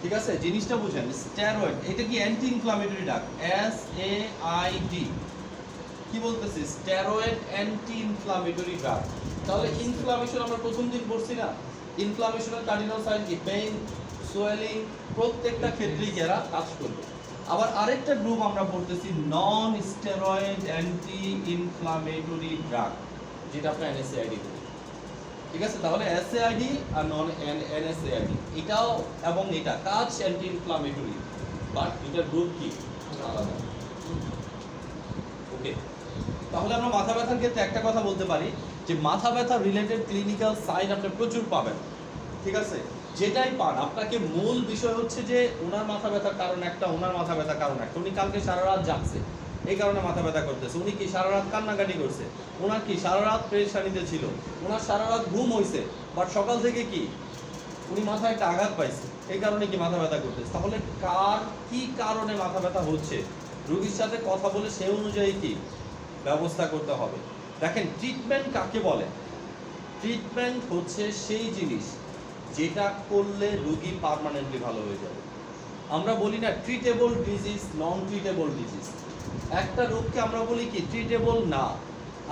ঠিক আছে, জিনিসটা বুঝেন, স্টেরয়েড এটা কি অ্যান্টি ইনফ্লামেটরি ড্রাগ, SAID। কি বলতেছি, স্টেরয়েড অ্যান্টি ইনফ্লামেটরি ড্রাগ। তাহলে ইনফ্লামেশন আমরা প্রথম দিন পড়ছি না, ইনফ্লামেশনের কার্ডিনাল সাইন কি, পেইন, সোয়েলিং, প্রত্যেকটা ক্ষেত্রেই যারা কাজ করবে। আবার আরেকটা গ্রুপ আমরা পড়তেছি নন স্টেরয়েড অ্যান্টি ইনফ্লামেটরি ড্রাগ, যেটা আপনার NSAID। ঠিক আছে, তাহলে SAID আর নন NSAID, এটাও এবং এটা কাজ অ্যান্টি ইনফ্লামেটরি, বাট এটার গ্রুপ কি আলাদা। ওকে, তাহলে আমরা মাথা ব্যথার ক্ষেত্রে একটা কথা বলতে পারি যে মাথা ব্যথা রিলেটেড ক্লিনিক্যাল সাইন আপনি প্রচুর পাবেন। ঠিক আছে, যেটাই পান, আপনাকে মূল বিষয় হচ্ছে যে ওনার মাথা ব্যথার কারণ একটা, ওনার মাথা ব্যথার কারণ একটা, উনি কালকে সারা রাত জাগছে, এই কারণে মাথা ব্যথা করতেছে, উনি কি সারা রাত কান্নাকাটি করছে, ওনার কি সারা রাত পেরেশানিতে ছিল, ওনার সারা রাত ঘুম হয়েছে, বাট সকাল থেকে কি উনি মাথায় একটা আঘাত পাইছে, এই কারণে কি মাথা ব্যথা করতেছে। তাহলে কার কি কারণে মাথা ব্যথা হচ্ছে, রোগীর সাথে কথা বলে সে অনুযায়ী কি ব্যবস্থা করতে হবে। দেখেন, ট্রিটমেন্ট কাকে বলে, ট্রিটমেন্ট হচ্ছে সেই জিনিস যেটা করলে রোগী পার্মানেন্টলি ভালো হয়ে যাবে। আমরা বলি না ট্রিটেবল ডিজিজ, নন ট্রিটেবল ডিজিজ। একটা রোগকে আমরা বলি কি ট্রিটেবল না,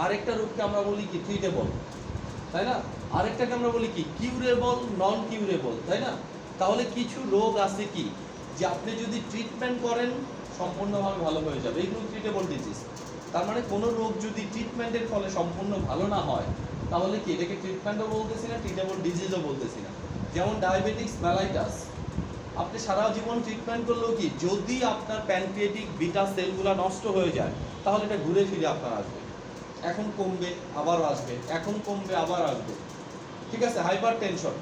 আরেকটা রোগকে আমরা বলি কি ট্রিটেবল, তাই না? আরেকটাকে আমরা বলি কি কিউরেবল, নন কিউরেবল, তাই না? তাহলে কিছু রোগ আছে কি যে আপনি যদি ট্রিটমেন্ট করেন সম্পূর্ণভাবে ভালো হয়ে যাবে, এইগুলো ট্রিটেবল ডিজিজ। তার মানে কোনো রোগ যদি ট্রিটমেন্টের ফলে সম্পূর্ণ ভালো না হয়, তাহলে কি এটাকে ট্রিটমেন্টও বলতেছি না, ট্রিটেবল ডিজিজও বলতেছি না। যেমন ডায়াবেটিক্স মেলাইটাস, আপনি সারা জীবন ট্রিটমেন্ট করলেও কি যদি আপনার প্যানক্রিয়াটিক বিটা সেলগুলো নষ্ট হয়ে যায়, তাহলে এটা ঘুরে ফিরে আপনার আসবে, এখন কমবে আবার আসবে, এখন কমবে আবার আসবে। ঠিক আছে, হাইপার টেনশন,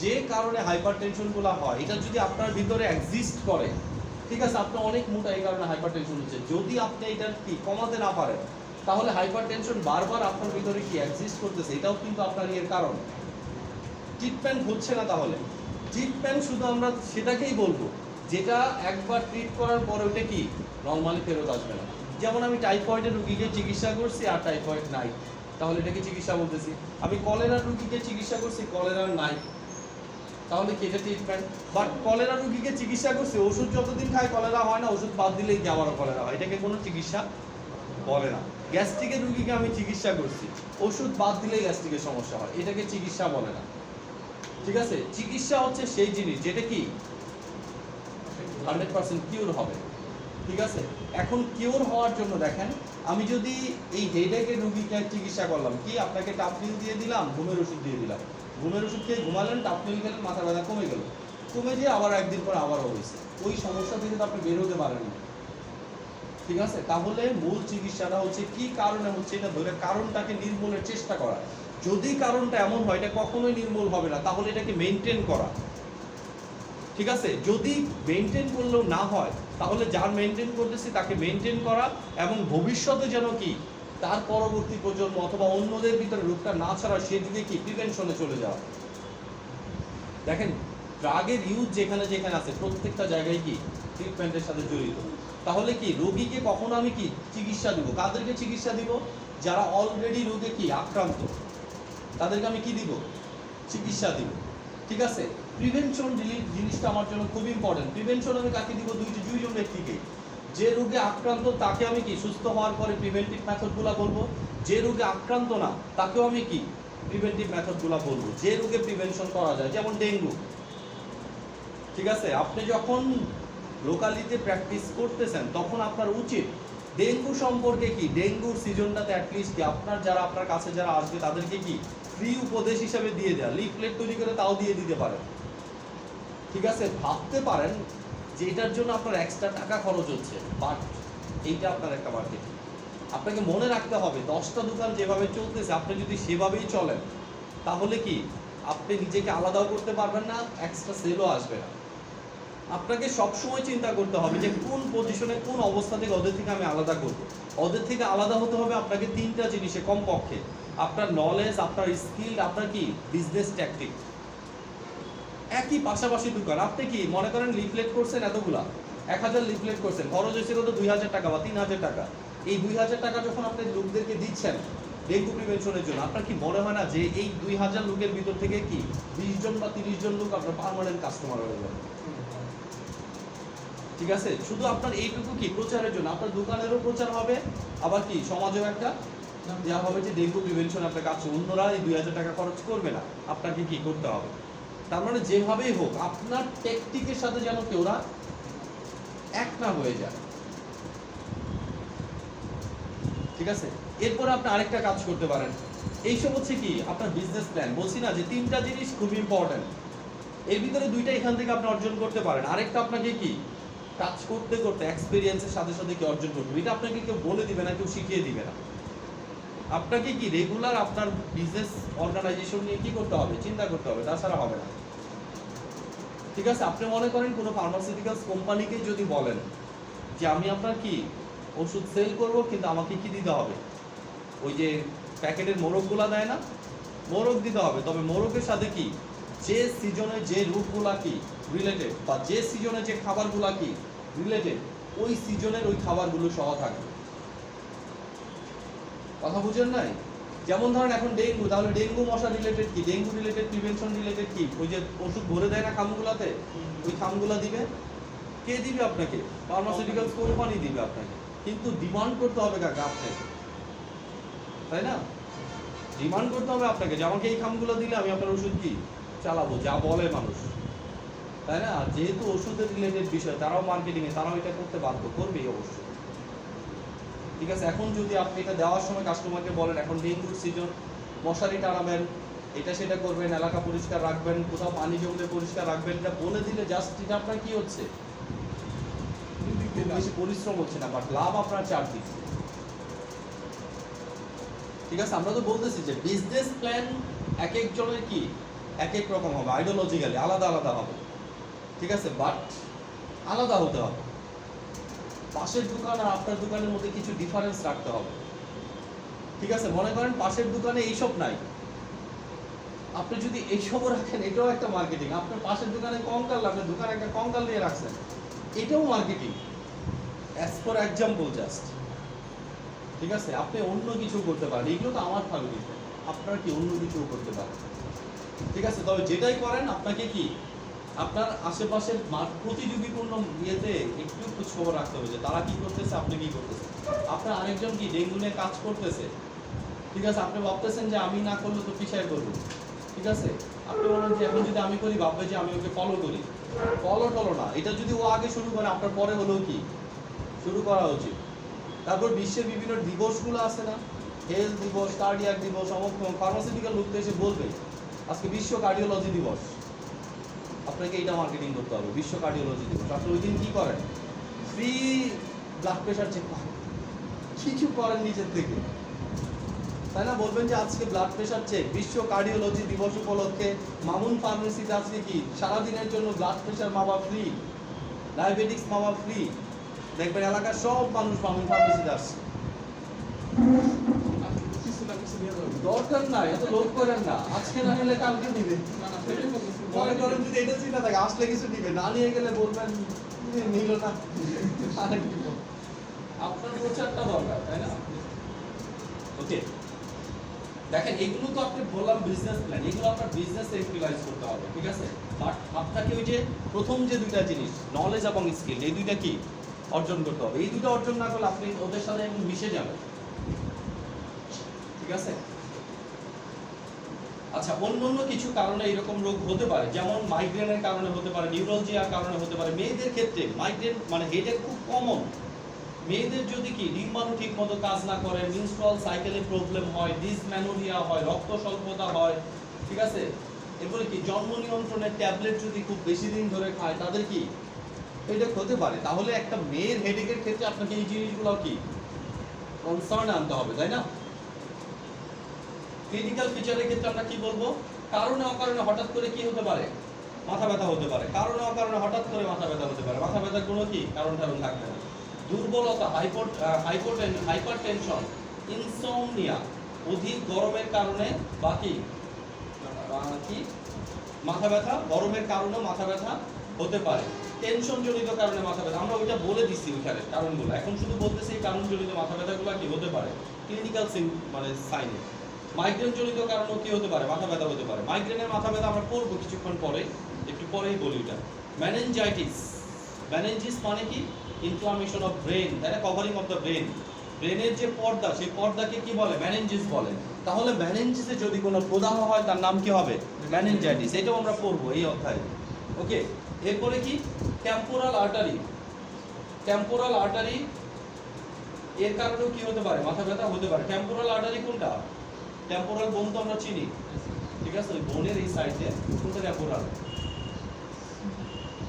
যে কারণে হাইপারটেনশনগুলো হয় এটা যদি আপনার ভিতরে এক্সিস্ট করে, ঠিক আছে, আপনার অনেক মোটা এই কারণে হাইপারটেনশন হচ্ছে, যদি আপনি এটা কি কমাতে না পারেন তাহলে হাইপারটেনশন বারবার আপনার ভিতরে কি এক্সিস্ট করতেছে, এটাও কিন্তু আপনার এর কারণ। ট্রিটমেন্ট হচ্ছে না, তাহলে ট্রিটমেন্ট শুধু আমরা সেটাকেই বলবো যেটা একবার ট্রিট করার পরে ওটা কি নর্মালি ফেরত আসবে না। যেমন আমি টাইফয়েডের রুগীকে চিকিৎসা করছি আর টাইফয়েড নাই, তাহলে এটাকে চিকিৎসা বলতেছি। আমি কলেরার রুগীকে চিকিৎসা করছি, কলেরার নাই, তাহলে কি এটা ট্রিটমেন্ট? বাট কলেরা রুগীকে চিকিৎসা করছি, ওষুধ যতদিন খায় কলেরা হয় না, ওষুধ বাদ দিলেই কি আবারও কলেরা হয়, এটাকে কোনো চিকিৎসা বলে না। গ্যাস্ট্রিকের রুগীকে আমি চিকিৎসা করছি, ওষুধ বাদ দিলেই গ্যাস্ট্রিকের সমস্যা হয়, এটাকে চিকিৎসা বলে না। ঠিক আছে, চিকিৎসা হচ্ছে সেই জিনিস যেটা কি 100% কিউর হবে। ঠিক আছে, এখন কিউর হওয়ার জন্য দেখেন, আমি যদি এই হেডেকের রুগীকে চিকিৎসা করলাম, কি আপনাকে টাফনিল দিয়ে দিলাম, ঘুমের ওষুধ দিয়ে দিলাম, ঘুমের ওষুধ খেয়ে ঘুমালেন, টাফনিল খেলেন, মাথা ব্যথা কমে গেল, কমে যেয়ে আবার একদিন পর আবারও হয়েছে, ওই সমস্যা থেকে তো আপনি বের হতে পারেন না। ঠিক আছে, তাহলে মূল চিকিৎসাটা হচ্ছে কি কারণে হচ্ছে এটা ধরে কারণটাকে নির্মূলের চেষ্টা করা। যদি কারণটা এমন হয় এটা কখনোই নির্মূল হবে না, তাহলে এটাকে মেনটেন করা। ঠিক আছে, যদি মেনটেন করলেও না হয় তাহলে যার মেনটেন করতেছি তাকে মেনটেন করা, এবং ভবিষ্যতে যেন কি তার পরবর্তী প্রজন্ম অথবা অন্যদের ভিতরে রোগটা না ছাড়া সেদিকে কি প্রিভেনশনে চলে যাওয়া। দেখেন, ড্রাগের ইউজ যেখানে যেখানে আছে প্রত্যেকটা জায়গায় কি ট্রিটমেন্টের সাথে জড়িত। তাহলে কি রোগীকে কখনো আমি কি চিকিৎসা দিব, কাদেরকে চিকিৎসা দিব? যারা অলরেডি রোগে কি আক্রান্ত, তাদেরকে আমি কি দিব? চিকিৎসা দিব। ঠিক আছে, প্রিভেনশন জিনিসটা আমার জন্য খুব ইম্পর্টেন্ট। প্রিভেনশন আমি কাকে দিব? দুইজন ব্যক্তিকে। যে রোগে আক্রান্ত তাকে আমি কি সুস্থ হওয়ার পরে প্রিভেন্টিভ মেথডগুলো বলবো, যে রোগে আক্রান্ত না তাকেও আমি কি প্রিভেন্টিভ মেথডগুলো বলবো, যে রোগে প্রিভেনশন করা যায়। যেমন ডেঙ্গু, ঠিক আছে, আপনি যখন লোকালিতে প্র্যাকটিস করতেছেন তখন আপনার উচিত ডেঙ্গু সম্পর্কে কি, ডেঙ্গুর সিজনটাতে অ্যাটলিস্ট কি আপনার যারা আপনার কাছে যারা আসবে তাদেরকে কি ফ্রি উপদেশ হিসেবে দিয়ে দেওয়া, লিফলেট তৈরি করে তাও দিয়ে দিতে পারেন। ঠিক আছে, ভাবতে পারেন যে এটার জন্য আপনার এক্সট্রা টাকা খরচ হচ্ছে, বাট এইটা আপনার একটা মার্কেটিং। আপনাকে মনে রাখতে হবে 10টা দোকান যেভাবে চলতেছে আপনি যদি সেভাবেই চলেন তাহলে কি আপনি নিজেকে আলাদাও করতে পারবেন না, এক্সট্রা সেলও আসবে না। আপনাকে সবসময় চিন্তা করতে হবে যে কোন পজিশনে কোন অবস্থা থেকে ওদের থেকে আমি আলাদা করব। ওদের থেকে আলাদা হতে হবে আপনাকে 3টা জিনিসে কমপক্ষে, আপনার নলেজ, আপনার স্কিল, আপনার কি বিজনেস ট্যাকটিক। একই পাশাপাশি দোকান, আপনি কি মনে করেন লিফলেট করছেন এতগুলা, 1000 লিফলেট করছেন, খরচ হয়েছে কত 2000 টাকা বা 3000 টাকা। এই 2000 টাকা যখন আপনি লোকদেরকে দিচ্ছেন ডেঙ্গু প্রিভেনশনের জন্য, আপনার কি মনে হয় না যে এই 2000 লোকের ভিতর থেকে কি 20 জন বা 30 জন লোক আপনার পার্মানেন্ট কাস্টমার হয়ে যাবে? ঠিক আছে, শুধু আপনার এইটুকু কি প্রচারের জন্য, আপনার দোকানেরও প্রচার হবে, আবার কি সমাজেও একটা দেওয়া হবে যে ডেঙ্গু প্রিভেনশন আপনার কাছে, অন্যরা এই 2000 টাকা খরচ করবে না, আপনাকে কি করতে হবে। তার মানে যেভাবেই হোক আপনার টেকটিকের সাথে যেন কেউ না এক না হয়ে যায়। ঠিক আছে, এরপরে আপনি আরেকটা কাজ করতে পারেন, এইসব হচ্ছে কি আপনার বিজনেস প্ল্যান। বলছি না যে 3টা জিনিস খুব ইম্পর্টেন্ট, এর ভিতরে 2টা এখান থেকে আপনি অর্জন করতে পারেন, আরেকটা আপনাকে কি কাজ করতে করতে এক্সপেরিয়েন্সের সাথে সাথে কি অর্জন করতে হবে। এটা আপনাকে কেউ বলে দিবে না, কেউ শিখিয়ে দিবে না, আপনাকে কি রেগুলার আপনার বিজনেস অর্গানাইজেশন নিয়ে কি করতে হবে, চিন্তা করতে হবে, তাছাড়া হবে না। ঠিক আছে, আপনি মনে করেন কোনো ফার্মাসিউটিক্যালস কোম্পানিকে যদি বলেন যে আমি আপনার কি ওষুধ সেল করব, কিন্তু আমাকে কি দিতে হবে, ওই যে প্যাকেটের মোড়কগুলা দেয় না, মোড়ক দিতে হবে, তবে মোড়কের সাথে কি যে সিজনে যে রুটগুলা কি রিলেটেড, বা যে সিজনে যে খাবারগুলা কি রিলেটেড, ওই সিজনের ওই খাবারগুলো সহ থাকবে। কথা বুঝেন নাই? যেমন ধরেন এখন ডেঙ্গু, তাহলে ডেঙ্গু মশা রিলেটেড কি, ডেঙ্গু রিলেটেড প্রিভেনশন রিলেটেড কি, ওই যে ওষুধ ভরে দেয় না খামগুলাতে, ওই খামগুলা দিবে কে দিবে? আপনাকে ফার্মাসিউটিক্যালস কোম্পানি দিবে আপনাকে, কিন্তু ডিমান্ড করতে হবে কাকে? আপনাকে, তাই না? ডিমান্ড করতে হবে আপনাকে যে আমাকে এই খামগুলো দিলে আমি আপনার ওষুধ কি চালাবো, যা বলে মানুষ, তাই না? যেহেতু ওষুধের রিলেটেড বিষয়, তারাও মার্কেটিংয়ে, তারাও এটা করতে বাধ্য করবেই অবশ্যই। ঠিক আছে, এখন যদি আপনি এটা দেওয়ার সময় কাস্টমারকে বলেন এখন ডেঙ্গুর সিজন, মশারি টানাবেন, এটা সেটা করবেন, এলাকা পরিষ্কার রাখবেন, কোথাও পানি জমলে পরিষ্কার রাখবেন, এটা বলে দিলে জাস্ট এটা আপনার কি হচ্ছে, খুব বেশি পরিশ্রম হচ্ছে না, বাট লাভ আপনার চারদিকে। ঠিক আছে, আমরা তো বলতেছি যে বিজনেস প্ল্যান এক একজনের কি এক এক রকম হবে, আইডিওলজিক্যালি আলাদা আলাদা হবে, ঠিক আছে, বাট আলাদা হতে হবে। পাশের দোকান আর আপনার দোকানের মধ্যে কিছু ডিফারেন্স রাখতে হবে, ঠিক আছে। মনে করেন পাশের দোকানে এইসব নাই, আপনি যদি এইসবও রাখেন এটাও একটা মার্কেটিং। আপনার পাশের দোকানে কঙ্কাল, আপনার দোকানে একটা কঙ্কাল নিয়ে রাখছেন, এটাও marketing, as for example just, ঠিক আছে। আপনি অন্য কিছু করতে পারেন, এগুলো তো আমার থাকবে, আপনার কি অন্য কিছু করতে পারেন, ঠিক আছে। তবে যেটাই করেন আপনাকে কি আপনার আশেপাশের প্রতিযোগীপূর্ণ ইয়েতে একটু খোঁজ খবর রাখতে হবে যে তারা কি করতেছে, আপনি কি করতেছেন। আপনার আরেকজন কি ডেঙ্গু নিয়ে কাজ করতেছে, ঠিক আছে, আপনি ভাবতেছেন যে আমি না করলে তো পিছায় করবো, ঠিক আছে। আপনি বলেন যে এখন যদি আমি করি ভাববে যে আমি ওকে ফলো করি, ফলো টলো না, এটা যদি ও আগে শুরু করে আপনার পরে হলেও কি শুরু করা উচিত। তারপর বিশ্বের বিভিন্ন দিবসগুলো আছে না, হেলথ দিবস, কার্ডিয়াক দিবস, ফার্মাসিউটিক্যাল লোকতে এসে বলবে আজকে বিশ্ব কার্ডিওলজি দিবস, আপনাকে এইটা মার্কেটিং করতে হবে, বিশ্ব কার্ডিওলজি দিবস। আপনি ওই দিন কি করেন, ফ্রি ব্লাড প্রেশার চেক করেন, কিছু করেন নিজের থেকে, তাই না। বলবেন যে আজকে ব্লাড প্রেশার চেক, বিশ্ব কার্ডিওলজি দিবস উপলক্ষে মামুন ফার্মেসিতে আজকে কি সারাদিনের জন্য ব্লাড প্রেশার মাপা ফ্রি, ডায়াবেটিক্স মাপা ফ্রি। দেখবেন এলাকার সব মানুষ মামুন ফার্মেসিতে আসছে। আর কিছু না কিছু দিয়ে দেবে। দরকার নাই, এত লোভ করেন না, আজকে না নিলে কালকে দিবে। না না সেটাই বলতেছি। মনে করেন যদি এটা চিন্তা থাকে আসলে কিছু দিবে, না নিয়ে গেলে বলবেন নিল না, আরে কি বলবো। আপনার প্রচারটা দরকার, তাই না। ওকে, দেখেন এগুলো তো আপনি বললাম বিজনেস প্ল্যান, এগুলো আপনার বিজনেসে ইউটিলাইজ করতে হবে, ঠিক আছে। বাট আপনাকে ওই যে প্রথম যে দুইটা জিনিস নলেজ এবং স্কিল, এই দুইটা কি অর্জন করতে হবে। এই দুটো অর্জন না করলে আপনি ওদের সাথে মিশে যাবেন, ঠিক আছে। আচ্ছা, অন্য অন্য কিছু কারণে এরকম রোগ হতে পারে, যেমন মাইগ্রেনের কারণে হতে পারে, নিউরোলজিয়ার কারণে হতে পারে। মেয়েদের ক্ষেত্রে মাইগ্রেন মানে হেডেক খুব কমন। মেয়েদের যদি কি ডিম্বাণু ঠিক মতো কাজ না করে, মেনস্ট্রুয়াল সাইকেলে প্রবলেম হয়, ডিসম্যানোরিয়া হয়, রক্ত স্বল্পতা হয়, ঠিক আছে। এরপরে কি জন্ম নিয়ন্ত্রণের ট্যাবলেট যদি খুব বেশি দিন ধরে খায় তাদের কি হেডেক হতে পারে। তাহলে একটা মেয়ের হেডেকের ক্ষেত্রে আপনাকে এই জিনিসগুলো কি কনসার্ন আনতে হবে, তাই না। ক্লিনিক্যাল ফিচারের ক্ষেত্রে আমরা কি বলবো, কারণে অকারণে হঠাৎ করে কি হতে পারে, মাথা ব্যথা হতে পারে, কারণে অকারণে হঠাৎ করে মাথা ব্যথা হতে পারে, মাথা ব্যথার কোনো কি কারণ টারণ থাকবে না। দুর্বলতা, হাইপারটেনশন, ইনসোমনিয়া, অধিক গরমের কারণে বাকি কি মাথা ব্যথা, গরমের কারণে মাথা ব্যথা হতে পারে, টেনশন জনিত কারণে মাথা ব্যথা। আমরা ওইটা বলে দিছি ওইখানে কারণগুলো, এখন শুধু বলতেছি এই কারণ জনিত মাথা ব্যথাগুলো কি হতে পারে ক্লিনিক্যাল মানে সাইনে। মাইগ্রেন জনিত কারণও কি হতে পারে, মাথা ব্যথা হতে পারে। মাইগ্রেনের মাথা ব্যথা আমরা পড়বো কিছুক্ষণ পরে, একটু পরেই বলি এটা। মেনিনজাইটিস, মেনিনজিস মানে কি ইনফ্লামেশন অফ ব্রেন, তাই না, কভারিং অফ দ্য ব্রেন। ব্রেনের যে পর্দা, সেই পর্দাকে কি বলে, মেনিনজিস বলে। তাহলে মেনিনজিসে যদি কোনো প্রদাহ হয় তার নাম কি হবে, মেনিনজাইটিস। এটাও আমরা পড়বো এই অধ্যায়ে, ওকে। এরপরে কি টেম্পোরাল আর্টারি, টেম্পোরাল আর্টারি এর কারণেও কি হতে পারে, মাথা ব্যথা হতে পারে। টেম্পোরাল আর্টারি কোনটা, টেম্পোরাল বোন তো আমরা চিনি, ঠিক আছে, ওই বোনের এই সাইডে কোনটা টেম্পোরাল,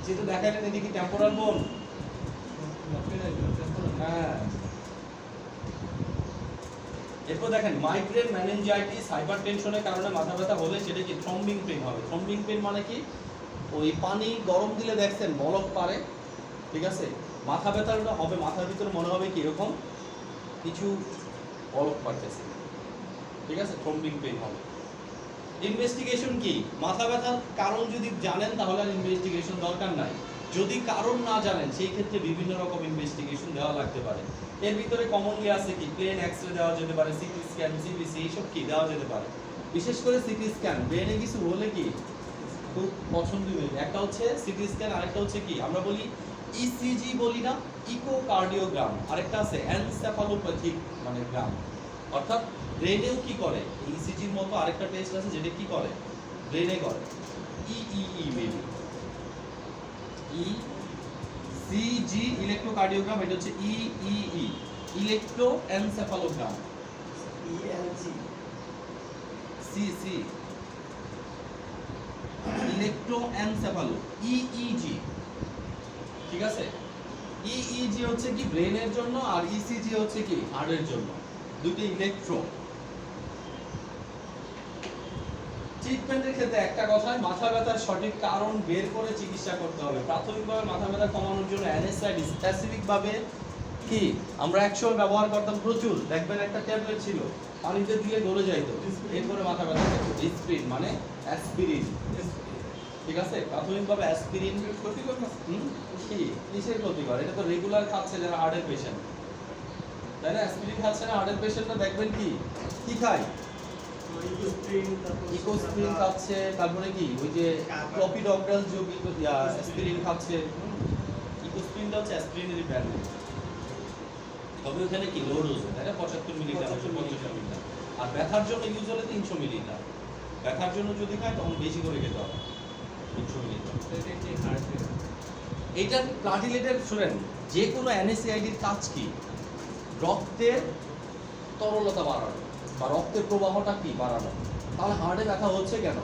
যেটা দেখাইলেন এদিকে টেম্পোরাল বোন, হ্যাঁ। এরপর দেখেন মাইগ্রেন, মেনিনজাইটিস, হাইপারটেনশনের কারণে মাথা ব্যথা হলে সেটা কি থ্রম্বিং পেইন হবে। থ্রম্বিং পেইন মানে কি, ওই পানি গরম দিলে দেখছেন বলক পারে, ঠিক আছে, মাথা ব্যথাটা হবে, মাথার ভিতরে মনে হবে কি এরকম কিছু বলক পারতেছে, ঠিক আছে, থ্রম্বিং পেইন হবে। ইনভেস্টিগেশন কি, মাথা ব্যথার কারণ যদি জানেন তাহলে আর ইনভেস্টিগেশন দরকার নাই। যদি কারণ না জানেন সেই ক্ষেত্রে বিভিন্ন রকম ইনভেস্টিগেশন দেওয়া লাগতে পারে। এর ভিতরে কমনলি আছে কি প্লেন এক্সরে দেওয়া যেতে পারে, সিটি স্ক্যান, সিবিসি, এইসব কি দেওয়া যেতে পারে। বিশেষ করে সিটি স্ক্যান, ব্রেনে কিছু হলে কি খুব পছন্দ। একটা হচ্ছে সিটি স্ক্যান, আরেকটা হচ্ছে কি আমরা বলি ইসিজি বলি না, ইকোকার্ডিওগ্রাম, আরেকটা আছে এনসেফালোপ্যাথিক মানে গ্রাম। অর্থাৎ ব্রেনেও কি করে, ইসিজির মতো আরেকটা টেস্ট আছে যেটা কি করে ব্রেনে করে, ইইই মেবি ইসিজি ইলেকট্রোকার্ডিওগ্রাম, এটা হচ্ছে EEE electro এনসেফালোগ্রাম, ইএলজি CC electro এনসেফালো, EEG, ঠিক আছে। ইইজি হচ্ছে কি ব্রেনের জন্য, আর ইসিজি হচ্ছে কি হার্টের জন্য, দুটো ইলেকট্রো, ট্রিটমেন্টের ক্ষেত্রে একটা কথাই, মাথা ব্যথার সঠিক কারণ বের করে চিকিৎসা করতে হবে। প্রাথমিকভাবে মাথা ব্যথা কমানোর জন্য অ্যানেসাইড স্পেসিফিকভাবে কি আমরা একসময় ব্যবহার করতাম প্রচুর, দেখবেন একটা ট্যাবলেট ছিল পানিতে দিয়ে গলে যাইতো, এরপরে মাথা ব্যথা করতো। ডিসপ্রিন মানে অ্যাসপিরিন, ঠিক আছে? প্রাথমিকভাবে অ্যাসপিরিন ক্ষতিকর না? কি কিসের ক্ষতিকর? এটা তো রেগুলার খাচ্ছে যারা হার্টের পেশেন্ট, তাই না? অ্যাসপিরিন খাচ্ছে না হার্টের পেশেন্টরা, দেখবেন কি কি খায়, ইকোস্প্রিন খাচ্ছে, তারপরে কি ওই যে ক্লোপিডগ্রাল যোগী অ্যাসপিরিন খাচ্ছে। ইকোস্প্রিনটা হচ্ছে অ্যাসপিরিনেরই ব্র্যান্ড, তবে ওখানে কি লো ডোজ, তাই না? 75 মিলিগ্রাম 50 মিলিগ্রাম। আর ব্যথার জন্য ইউজ হলে 300 মিলিগ্রাম। ব্যথার জন্য যদি খায় তখন বেশি করে খেতে হবে, 300 মিলিগ্রাম। এইটার প্লাটিলেটের শুনেন, যে কোনো অ্যানেসিআইডির কাজ কি? রক্তের তরলতা বাড়ানো বা রক্তের প্রবাহটা কি বাড়ানো। তাহলে হার্টে ব্যথা হচ্ছে কেন?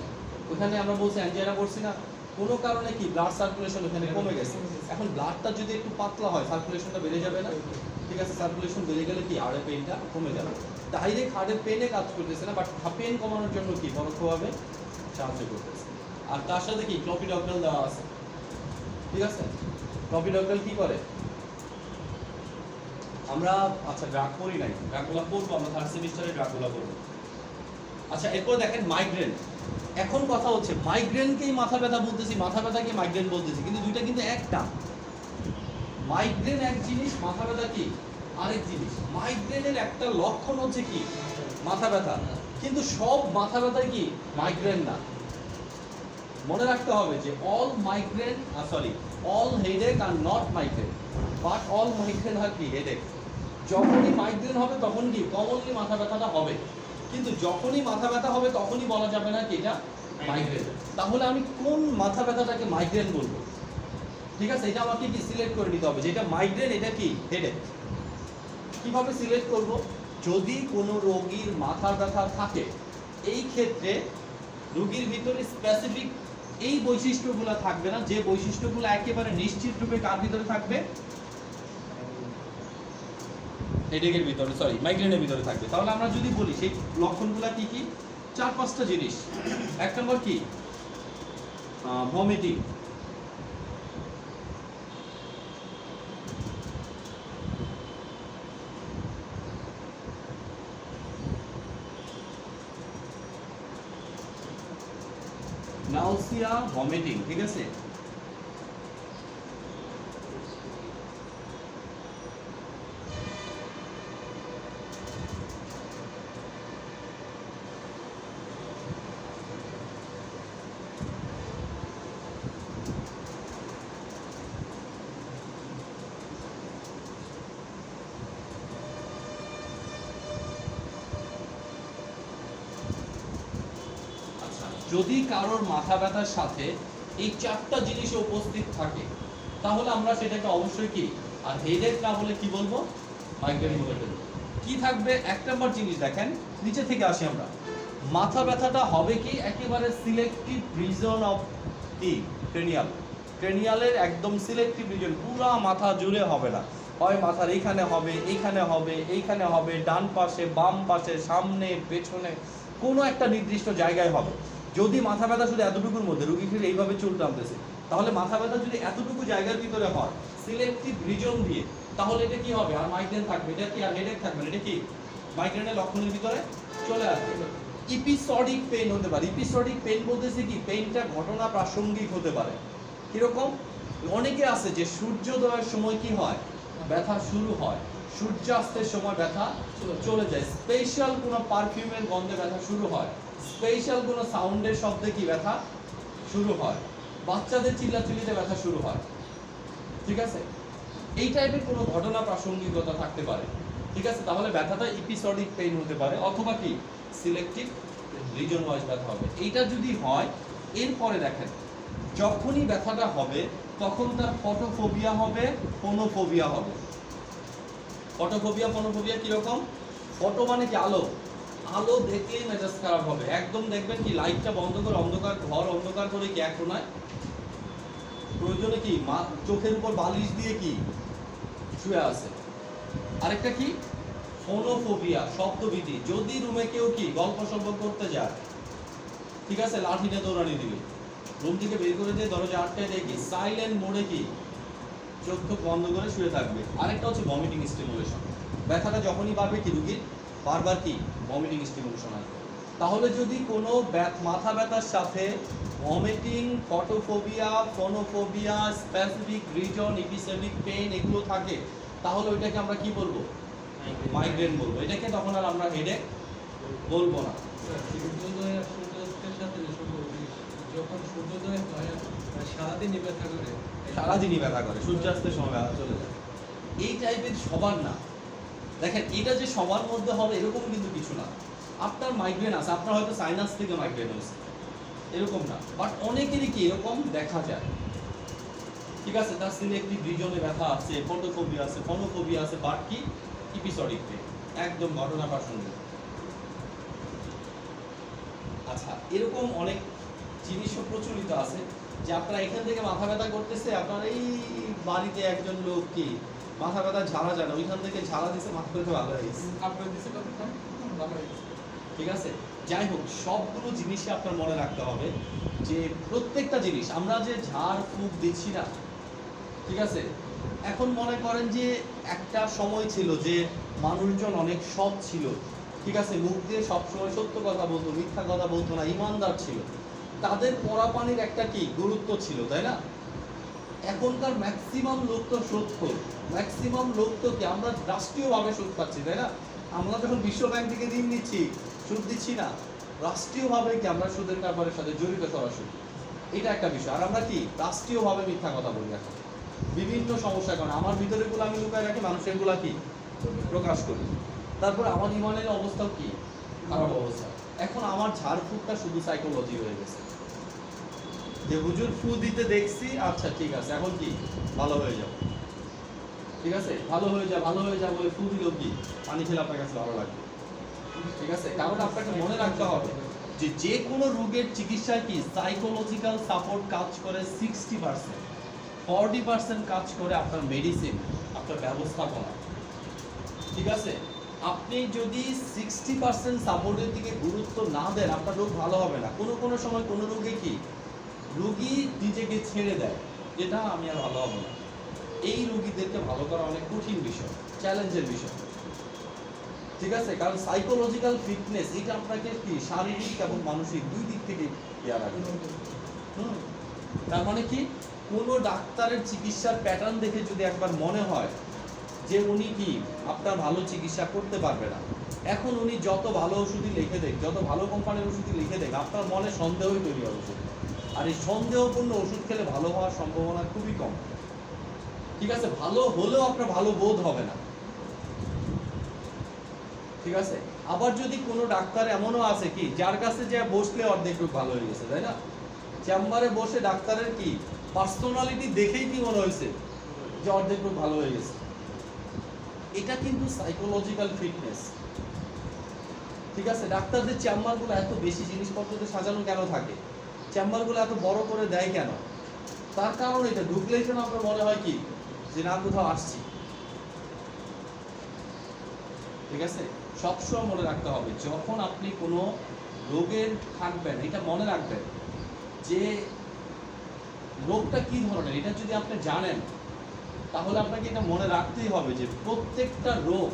ওখানে আমরা বলছি অ্যাঞ্জিনা করছি না, কোনো কারণে কি ব্লাড সার্কুলেশন ওখানে কমে গেছে। এখন ব্লাডটা যদি একটু পাতলা হয় সার্কুলেশনটা বেড়ে যাবে না? ঠিক আছে, সার্কুলেশন বেড়ে গেলে কি হার্টের পেইনটা কমে যাবে। ডাইরেক্ট হার্টের পেইনে কাজ করতেছে না, বাট পেইন কমানোর জন্য কি পরোক্ষভাবে সাহায্য করতেছে। আর তার সাথে কি ক্লোপিডগ্রাল দেওয়া আছে, ঠিক আছে? ক্লোপিডগ্রাল কি করে? আমরা আচ্ছা ড্রাগ করি নাই, ড্রাগগুলো পড়বো আমরা, থার্ড সেমিস্টারে ড্রাগগুলো পড়বো। আচ্ছা এরপর দেখেন মাইগ্রেন। এখন কথা হচ্ছে মাইগ্রেনকেই মাথা ব্যথা বলতেছি, মাথা ব্যথাকে মাইগ্রেন বলতেছি, কিন্তু দুইটা কিন্তু একটা। মাইগ্রেন এক জিনিস, মাথা ব্যথা কি আরেক জিনিস। মাইগ্রেনের একটা লক্ষণ হচ্ছে কি মাথা ব্যথা, কিন্তু সব মাথা ব্যথা কি মাইগ্রেন না। মনে রাখতে হবে যে all migraine all headache are not migraine, but all migraine are কি হেডেক। যখনই মাইগ্রেন হবে তখন কি কমনলি মাথা ব্যথাটা হবে, কিন্তু যখনই মাথা ব্যথা হবে তখনই বলা যাবে না কি এটা মাইগ্রেন। তাহলে আমি কোন মাথা ব্যথাটাকে মাইগ্রেন বলবো? ঠিক আছে, এটা আমাকে কি সিলেক্ট করে নিতে হবে, যেটা মাইগ্রেন এটা কি হেডেক। কিভাবে সিলেক্ট করব? যদি কোনো রোগীর মাথা ব্যথা থাকে, এই ক্ষেত্রে রোগীর ভিতরে স্পেসিফিক এই বৈশিষ্ট্যগুলো থাকবে না, যে বৈশিষ্ট্যগুলো একেবারে নিশ্চিত রূপে কার ভিতরে থাকবে, হেডেকের ভিতরে, মাইগ্রেনের ভিতরে থাকবে। তাহলে আমরা যদি বলি সেই লক্ষণগুলো কি কি, 4-5টা জিনিস। এক নম্বর কি, ভমিটিং, নাউসিয়া, ভমিটিং, ঠিক আছে? যদি কারোর মাথা ব্যথার সাথে এই 4টা জিনিস উপস্থিত থাকে তাহলে আমরা সেটাকে অবশ্যই কি আর হেডেক না বলে কি বলবো, মাইগ্রেন বলে ফেলবো। কি থাকবে? 1 নম্বর জিনিস দেখেন, নিচে থেকে আসি আমরা। মাথা ব্যথাটা হবে কি একেবারে সিলেক্টিভ রিজন অফ কি ক্রেনিয়াল, ক্রেনিয়ালের একদম সিলেক্টিভ রিজন, পুরো মাথা জুড়ে হবে না। হয় মাথার এইখানে হবে, এইখানে হবে, এইখানে হবে, ডান পাশে, বাম পাশে, সামনে, পেছনে, কোনো একটা নির্দিষ্ট জায়গায় হবে। যদি মাথা ব্যথা শুধু এতটুকুর মধ্যে, রুগী ফিরে এইভাবে চুল টানতেছে, তাহলে মাথা ব্যথা যদি এতটুকু জায়গার ভিতরে হয় সিলেক্টিভ রিজন দিয়ে, তাহলে এটা কি হবে আর মাইগ্রেন থাকবে। এটা কি আর হেডেক থাকবে না, এটা কি মাইগ্রেনের লক্ষণের ভিতরে চলে আসবে। এপিসোডিক পেইন হতে পারে। এপিসোডিক পেইন বলতেছে কি পেইনটা ঘটনা প্রাসঙ্গিক হতে পারে। কিরকম? অনেকে আছে যে সূর্যোদয়ের সময় কি হয় ব্যথা শুরু হয়, সূর্যাস্তের সময় ব্যথা চলে যায়, স্পেশাল কোনো পারফিউমের গন্ধে ব্যথা শুরু হয়, স্পেশাল কোনো সাউন্ডের শব্দে কি ব্যথা শুরু হয়, বাচ্চাদের চিল্লাচিল্লিতে ব্যথা শুরু হয়, ঠিক আছে? এই টাইপের কোনো ঘটনা প্রাসঙ্গিকতা থাকতে পারে, ঠিক আছে? তাহলে ব্যথাটা এপিসোডিক পেইন হতে পারে, অথবা কি সিলেক্টিভ রিজন ওয়াইজ ব্যথা হবে। এইটা যদি হয়, এরপরে দেখেন যখনই ব্যথাটা হবে তখন তার ফটোফোবিয়া হবে, ফোনোফোবিয়া হবে। ফটোফোবিয়া, ফোনোফোবিয়া কিরকম? ফটো মানে কি আলো, আলো দেখলেই মেজাজ খারাপ হবে। একদম দেখবেন কি লাইটটা বন্ধ করে অন্ধকার ঘর অন্ধকার করে কি এক কোনায়, প্রয়োজনে কি চোখের উপর বালিশ দিয়ে কি শুয়ে আছে। আরেকটা কি ফোনোফোবিয়া, শব্দভীতি। যদি রুমে কেউ কি গল্প সল্প করতে যায়, ঠিক আছে, লাঠিতে দৌড়ানি দিবে, রুম থেকে বের করে দিয়ে দরজা আটকায় দিয়ে কি সাইলেন্ট মোডে কি চোখ টোক বন্ধ করে শুয়ে থাকবে। আরেকটা হচ্ছে ভমিটিং স্টিমুলেশন, ব্যথাটা যখনই বাড়বে কি রুগীর বারবার কি ভমিটিং স্টিমুলেশন আসবে। তাহলে যদি কোনো মাথা ব্যথার সাথে vomiting, photophobia, phonophobia, specific reason, episodic pain এগুলো থাকে, তাহলে ওইটাকে আমরা কি বলবো? মাইগ্রেন বলবো। এটাকে তখন আর আমরা হেডেক বলবো না। সূর্যোদয় আর সূর্যাস্তের সাথে যে যখন সূর্যোদয় হয় আর সারাদিনই ব্যথা করে, সারাদিনই ব্যথা করে, সূর্যাস্তের সময় ব্যথা চলে যায়। এই টাইপের সবার না। দেখেন এটা যে সবার মধ্যে হবে এরকম কিন্তু কিছু না। আপনার মাইগ্রেন আছে, আপনার হয়তো সাইনাস থেকে মাইগ্রেন হয়েছে, এরকম না, বাট অনেকেরই কি এরকম দেখা যায়। ঠিক আছে, তার সিলেক্টিভ রিজনে ব্যথা আছে, ফটোফোবিয়া আছে, ফোনোফোবিয়া আছে, বাট কি এপিসোডিক পেইন, একদম ঘটনা প্রাসঙ্গিক। আচ্ছা, এরকম অনেক জিনিসও প্রচলিত আছে যে আপনারা এখান থেকে মাথা ব্যথা করতেছে, আপনার এই বাড়িতে একজন লোক কি মাথা ব্যথা ঝাড়া যায় না, ওইখান থেকে ঝাড়া দিছে, মাথা ব্যথা ভালো হয়ে গেছে। আপনার দিছে কতক্ষণ ভালো হয়ে গেছে। ঠিক আছে, যাই হোক, সবগুলো জিনিসই আপনার মনে রাখতে হবে যে প্রত্যেকটা জিনিস আমরা যে ঝাড় ফুঁক দিচ্ছি না, ঠিক আছে, এখন মনে করেন যে একটা সময় ছিল যে মানুষজন অনেক সৎ ছিল, ঠিক আছে, মুখ দিয়ে সবসময় সত্য কথা বলতো, মিথ্যা কথা বলতো না, ইমানদার ছিল, তাদের পড়া পানির একটা কি গুরুত্ব ছিল, তাই না? এখনকার ম্যাক্সিমাম লোক তো সুদখোর, ম্যাক্সিমাম লোক তো কি আমরা রাষ্ট্রীয়ভাবে সুদ পাচ্ছি, তাই না? আমরা যখন বিশ্ব ব্যাংক থেকে ঋণ নিচ্ছি সুদ দিচ্ছি না, রাষ্ট্রীয়ভাবে কি আমরা সুদের ব্যাপারের সাথে জড়িত সরাসরি, এটা একটা বিষয়। আর আমরা কি রাষ্ট্রীয়ভাবে মিথ্যা কথা বলি এখন বিভিন্ন সমস্যার কারণে। আমার ভিতরে গুলো আমি লুকায় রাখি, মানুষের গুলা কি প্রকাশ করি। তারপর আমার ইমানের অবস্থাও কি খারাপ অবস্থা। এখন আমার ঝাড়ফুঁকটা শুধু সাইকোলজি হয়ে গেছে, যে হুজুর ফু দিতে দেখছি, আচ্ছা ঠিক আছে, এখন কি ভালো হয়ে যাও, ঠিক আছে, ভালো হয়ে যা, ভালো হয়ে যা বলে ফু দিল কি পানি খেলে আপনার কাছে ভালো লাগবে। ঠিক আছে, কারণ আপনাকে মনে রাখতে হবে যে যে কোনো রোগের চিকিৎসায় কি সাইকোলজিক্যাল সাপোর্ট কাজ করে 60%, 40% কাজ করে আপনার মেডিসিন, আপনার ব্যবস্থাপনা। ঠিক আছে, আপনি যদি 60% সাপোর্টের দিকে গুরুত্ব না দেন, আপনার রোগ ভালো হবে না। কোনো সময় কোনো রোগে কি রোগী নিজেকে ছেড়ে দেয়, যেটা আমি আর ভালো হবো না। এই রোগীদেরকে ভালো করা অনেক কঠিন বিষয়, চ্যালেঞ্জের বিষয়। ঠিক আছে, কারণ সাইকোলজিক্যাল ফিটনেস এটা আপনাকে কি শারীরিক এবং মানসিক দুই দিক থেকে ইয়া রাখবে। তার মানে কি কোনো ডাক্তারের চিকিৎসার প্যাটার্ন দেখে যদি একবার মনে হয় যে উনি কি আপনার ভালো চিকিৎসা করতে পারবে না, এখন উনি যত ভালো ওষুধই লিখে দেখ, যত ভালো কোম্পানির ওষুধই লিখে দেখ, আপনার মনে সন্দেহই তৈরি হবে ওষুধ। আর এই সন্দেহপূর্ণ ওষুধ খেলে ভালো হওয়ার সম্ভাবনা খুবই কম। ঠিক আছে, ভালো হলেও আপনার ভালো বোধ হবে না। ঠিক আছে, আবার যদি কোনো ডাক্তার এমনও আছে কি যার কাছে যে বসলে অর্ধেক রোগ ভালো হয়ে গেছে, তাই না? চেম্বারে বসে ডাক্তারের কি পার্সোনালিটি দেখেই কি মনে হয়েছে যে অর্ধেক রোগ ভালো হয়ে গেছে। এটা কিন্তু সাইকোলজিক্যাল ফিটনেস। ঠিক আছে, ডাক্তারদের চেম্বারগুলো এত বেশি জিনিসপত্রতে সাজানো কেন থাকে, চেম্বারগুলো এত বড় করে দেয় কেন? তার কারণ এটা ঢুকলেই যেন আপনার মনে হয় কি যে না কোথাও আসছি। ঠিক আছে, সবসময় মনে রাখতে হবে যখন আপনি কোনো রোগের থাকবেন, এটা মনে রাখবেন যে রোগটা কি ধরনের, এটা যদি আপনি জানেন তাহলে আপনাকে এটা মনে রাখতেই হবে যে প্রত্যেকটা রোগ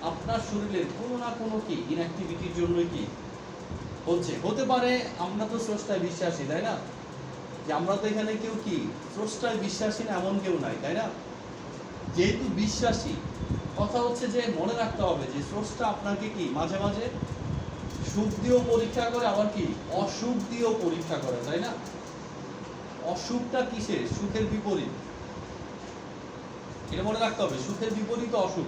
আপনার শরীরের কোনো না কোনো কি ইনঅ্যাক্টিভিটির জন্যই কি হচ্ছে। হতে পারে আমরা তো স্রষ্টায় বিশ্বাসী, তাই না? যে আমরা তো এখানে কেউ কি স্রষ্টায় বিশ্বাসী না এমন কেউ নাই, তাই না? যেহেতু বিশ্বাসী, কথা হচ্ছে যে মনে রাখতে হবে যে স্রষ্টা আপনাকে কি মাঝে মাঝে সুখ দিয়েও পরীক্ষা করে, আবার কি অসুখ দিয়েও পরীক্ষা করে, তাই না? অসুখটা কিসের? সুখের বিপরীত। এটা মনে রাখতে হবে, সুখের বিপরীত অসুখ।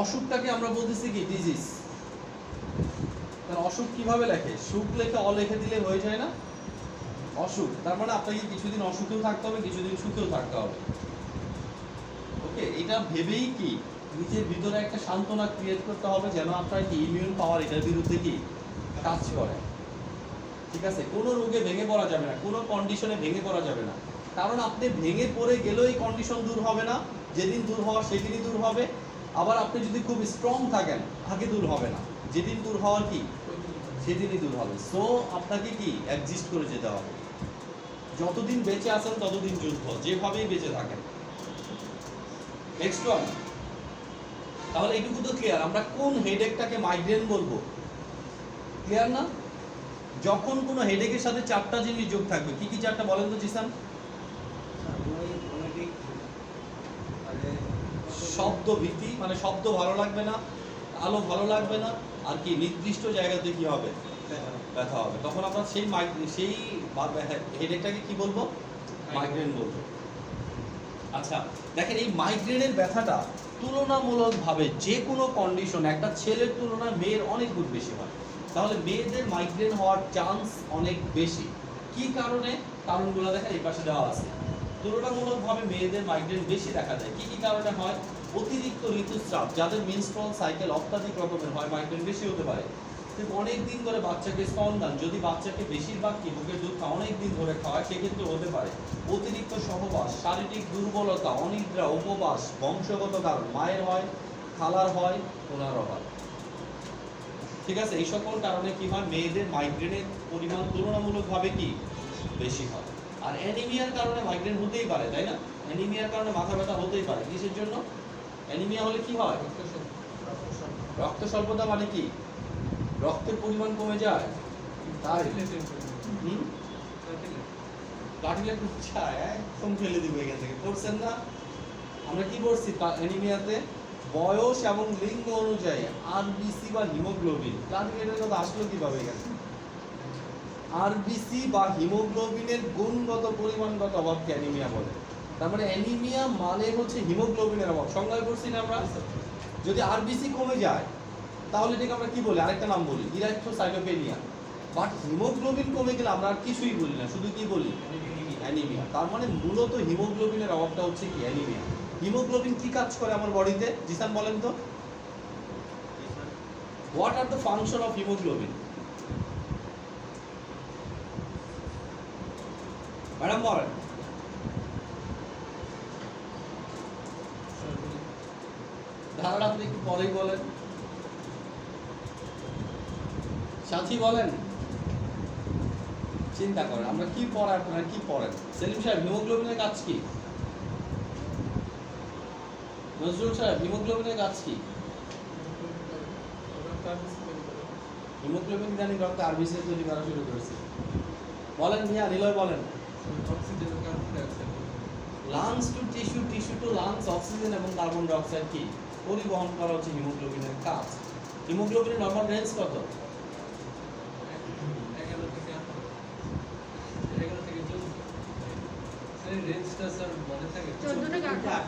অসুখটাকে আমরা বলতেছি কি ডিজিজ। অসুখ কিভাবে লেখে? সুখ লেখে অ লিখে দিলে হয়ে যায় না? অসুখ। তার মানে আপনাকে কিছুদিন অসুখেও থাকতে হবে, কিছুদিন সুখেও থাকতে হবে। ওকে, এটা ভেবেই কি নিজের ভিতরে একটা সান্ত্বনা ক্রিয়েট করতে হবে যেন আপনার কি ইমিউন পাওয়ার এটার বিরুদ্ধে কি কাজ করে। ঠিক আছে, কোনো রোগে ভেঙে পড়া যাবে না, কোনো কন্ডিশনে ভেঙে পড়া যাবে না। কারণ আপনি ভেঙে পড়ে গেলেও এই কন্ডিশন দূর হবে না, যেদিন দূর হওয়ার সেদিনই দূর হবে। আবার আপনি যদি খুব স্ট্রং থাকেন আগে দূর হবে না, যেদিন দূর হওয়ার কি সেদিনই দূর হবে। সো আপনাকে কি অ্যাডজাস্ট করে যেতে হবে, যতদিন বেঁচে আছেন ততদিন যুদ্ধ, যেভাবেই বেঁচে থাকেন। নেক্সট ওয়ান, তাহলে এইটুকু তো ক্লিয়ার, আমরা কোন হেডেকটাকে মাইগ্রেন বলবো, ক্লিয়ার না? যখন কোনো হেডেকের সাথে চারটা জিনিস যোগ থাকবে, কি কি চারটা বলেন তো জিসান? শব্দ ভীতি, মানে শব্দ ভালো লাগবে না, আলো ভালো লাগবে না, আর কি নির্দিষ্ট জায়গাতে কি হবে, ব্যথা হবে। তখন আমরা সেই হেডেকটাকে কি বলবো, মাইগ্রেন বলবো। আচ্ছা দেখেন, এই মাইগ্রেনের ব্যথাটা তুলনামূলকভাবে যে কোনো কন্ডিশন একটা ছেলের তুলনায় মেয়ের অনেক গুণ বেশি হয়। তাহলে মেয়েদের মাইগ্রেন হওয়ার চান্স অনেক বেশি। কি কারণে? কারণগুলো দেখেন এই পাশে দেওয়া আছে। তুলনামূলকভাবে মেয়েদের মাইগ্রেন বেশি দেখা যায়। কি কি কারণে হয়? অতিরিক্ত ঋতুস্রাব, যাদের মেনস্ট্রুয়াল সাইকেল অত্যাধিক রকমের হয়, মাইগ্রেন বেশি হতে পারে। কিন্তু অনেক দিন ধরে বাচ্চাকে স্তনদান, যদি বাচ্চাকে বেশিরভাগ কি বুকের দুধ অনেক দিন ধরে খাওয়ায়, সেক্ষেত্রে হতে পারে। অতিরিক্ত সহবাস, শারীরিক দুর্বলতা, অনিদ্রা, উপবাস, বংশগত কারণ, মায়ের হয়, খালার হয়, ওনারও হয়। ঠিক আছে, এই সকল কারণে কি হয়, মেয়েদের মাইগ্রেনের পরিমাণ তুলনামূলকভাবে কি বেশি হয়। আর অ্যানিমিয়ার কারণে মাইগ্রেন হতেই পারে, তাই না? অ্যানিমিয়ার কারণে মাথা ব্যথা হতেই পারে। কিসের জন্য? অ্যানিমিয়া হলে কি হয়? রক্ত স্বল্পতা, মানে কি রক্তের পরিমাণ কমে যায়, তাই কাটিলেট চায় একদম ফেলে দিব এখান থেকে। পড়ছেন না আমরা কি পড়ছি অ্যানিমিয়াতে? বয়স এবং লিঙ্গ অনুযায়ী আরবিসি বা হিমোগ্লোবিন, কাটিলেটের কথা আসলো কিভাবে এখানে? আরবিসি বা হিমোগ্লোবিনের গুণগত পরিমাণগত অভাবকে অ্যানিমিয়া বলে। তার মানে অ্যানিমিয়া মানে হচ্ছে হিমোগ্লোবিনের অভাব। সংজ্ঞায় করছি না আমরা? যদি আরবিসি কমে যায় তাহলে এটাকে আমরা কি বলি, আরেকটা নাম বলি ইরাইথ্রোসাইটোপেনিয়া। বাট হিমোগ্লোবিন কমে গেলে আমরা আর কিছুই বলি না, শুধু কি বলি, অ্যানিমিয়া। তার মানে মূলত হিমোগ্লোবিনের অভাবটা হচ্ছে কি, অ্যানিমিয়া। হিমোগ্লোবিন কি কাজ করে আমার বডিতে, জিসান বলেন তো? What are the function of haemoglobin? Madam বলেন। ধারণা আপনি একটু পরেই বলেন। সাথী বলেন। চিন্তা করেন আমরা কি পড়ার, আপনারা কি পড়েন? সেলিম সাহেব, হিমোগ্লোবিনের কাজ কি? নজরুল সাহেব, হিমোগ্লোবিনের কাজ কি? হিমোগ্লোবিন জানি রক্তে আরবিসি তৈরি করা শুরু করেছে। বলেন মিয়া, নিলয় বলেন। Lungs to tissue, tissue to lungs, oxygen এবং কার্বন ডাই অক্সাইড কি পরিবহন করা হচ্ছে হিমোগ্লোবিনের কাজ। হিমোগ্লোবিনের নরমাল রেঞ্জ কত? 11 থেকে 14 রেঞ্জটা স্যার মনে থাকে? 14 থেকে 18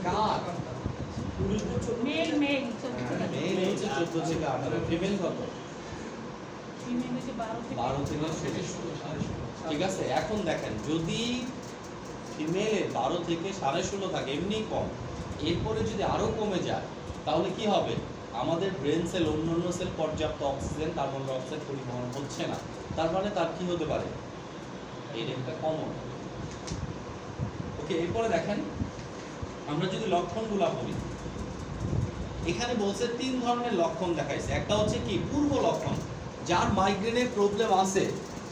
কার? মেল মেল হচ্ছে 14 থেকে 18, ফিমেল কত? ফিমেল হচ্ছে 12 থেকে 16। ঠিক আছে, এখন দেখেন যদি ফিমেলের 12 থেকে 16.5 থাকে, এমনি কম, এরপরে যদি আরো কমে যায় তাহলে কি হবে? আমাদের ব্রেন সেল, অন্যান্য সেল পর্যাপ্ত অক্সিজেন, কার্বন ডাই অক্সাইড পরিবহন হচ্ছে না। তার মানে তার কি হতে পারে, এই রেটটা কমন। ওকে, এরপরে দেখেন আমরা যদি লক্ষণগুলো বলি, এখানে বলছে 3 ধরনের লক্ষণ দেখাইছে। একটা হচ্ছে কি পূর্ব লক্ষণ, যার মাইগ্রেনের প্রবলেম আছে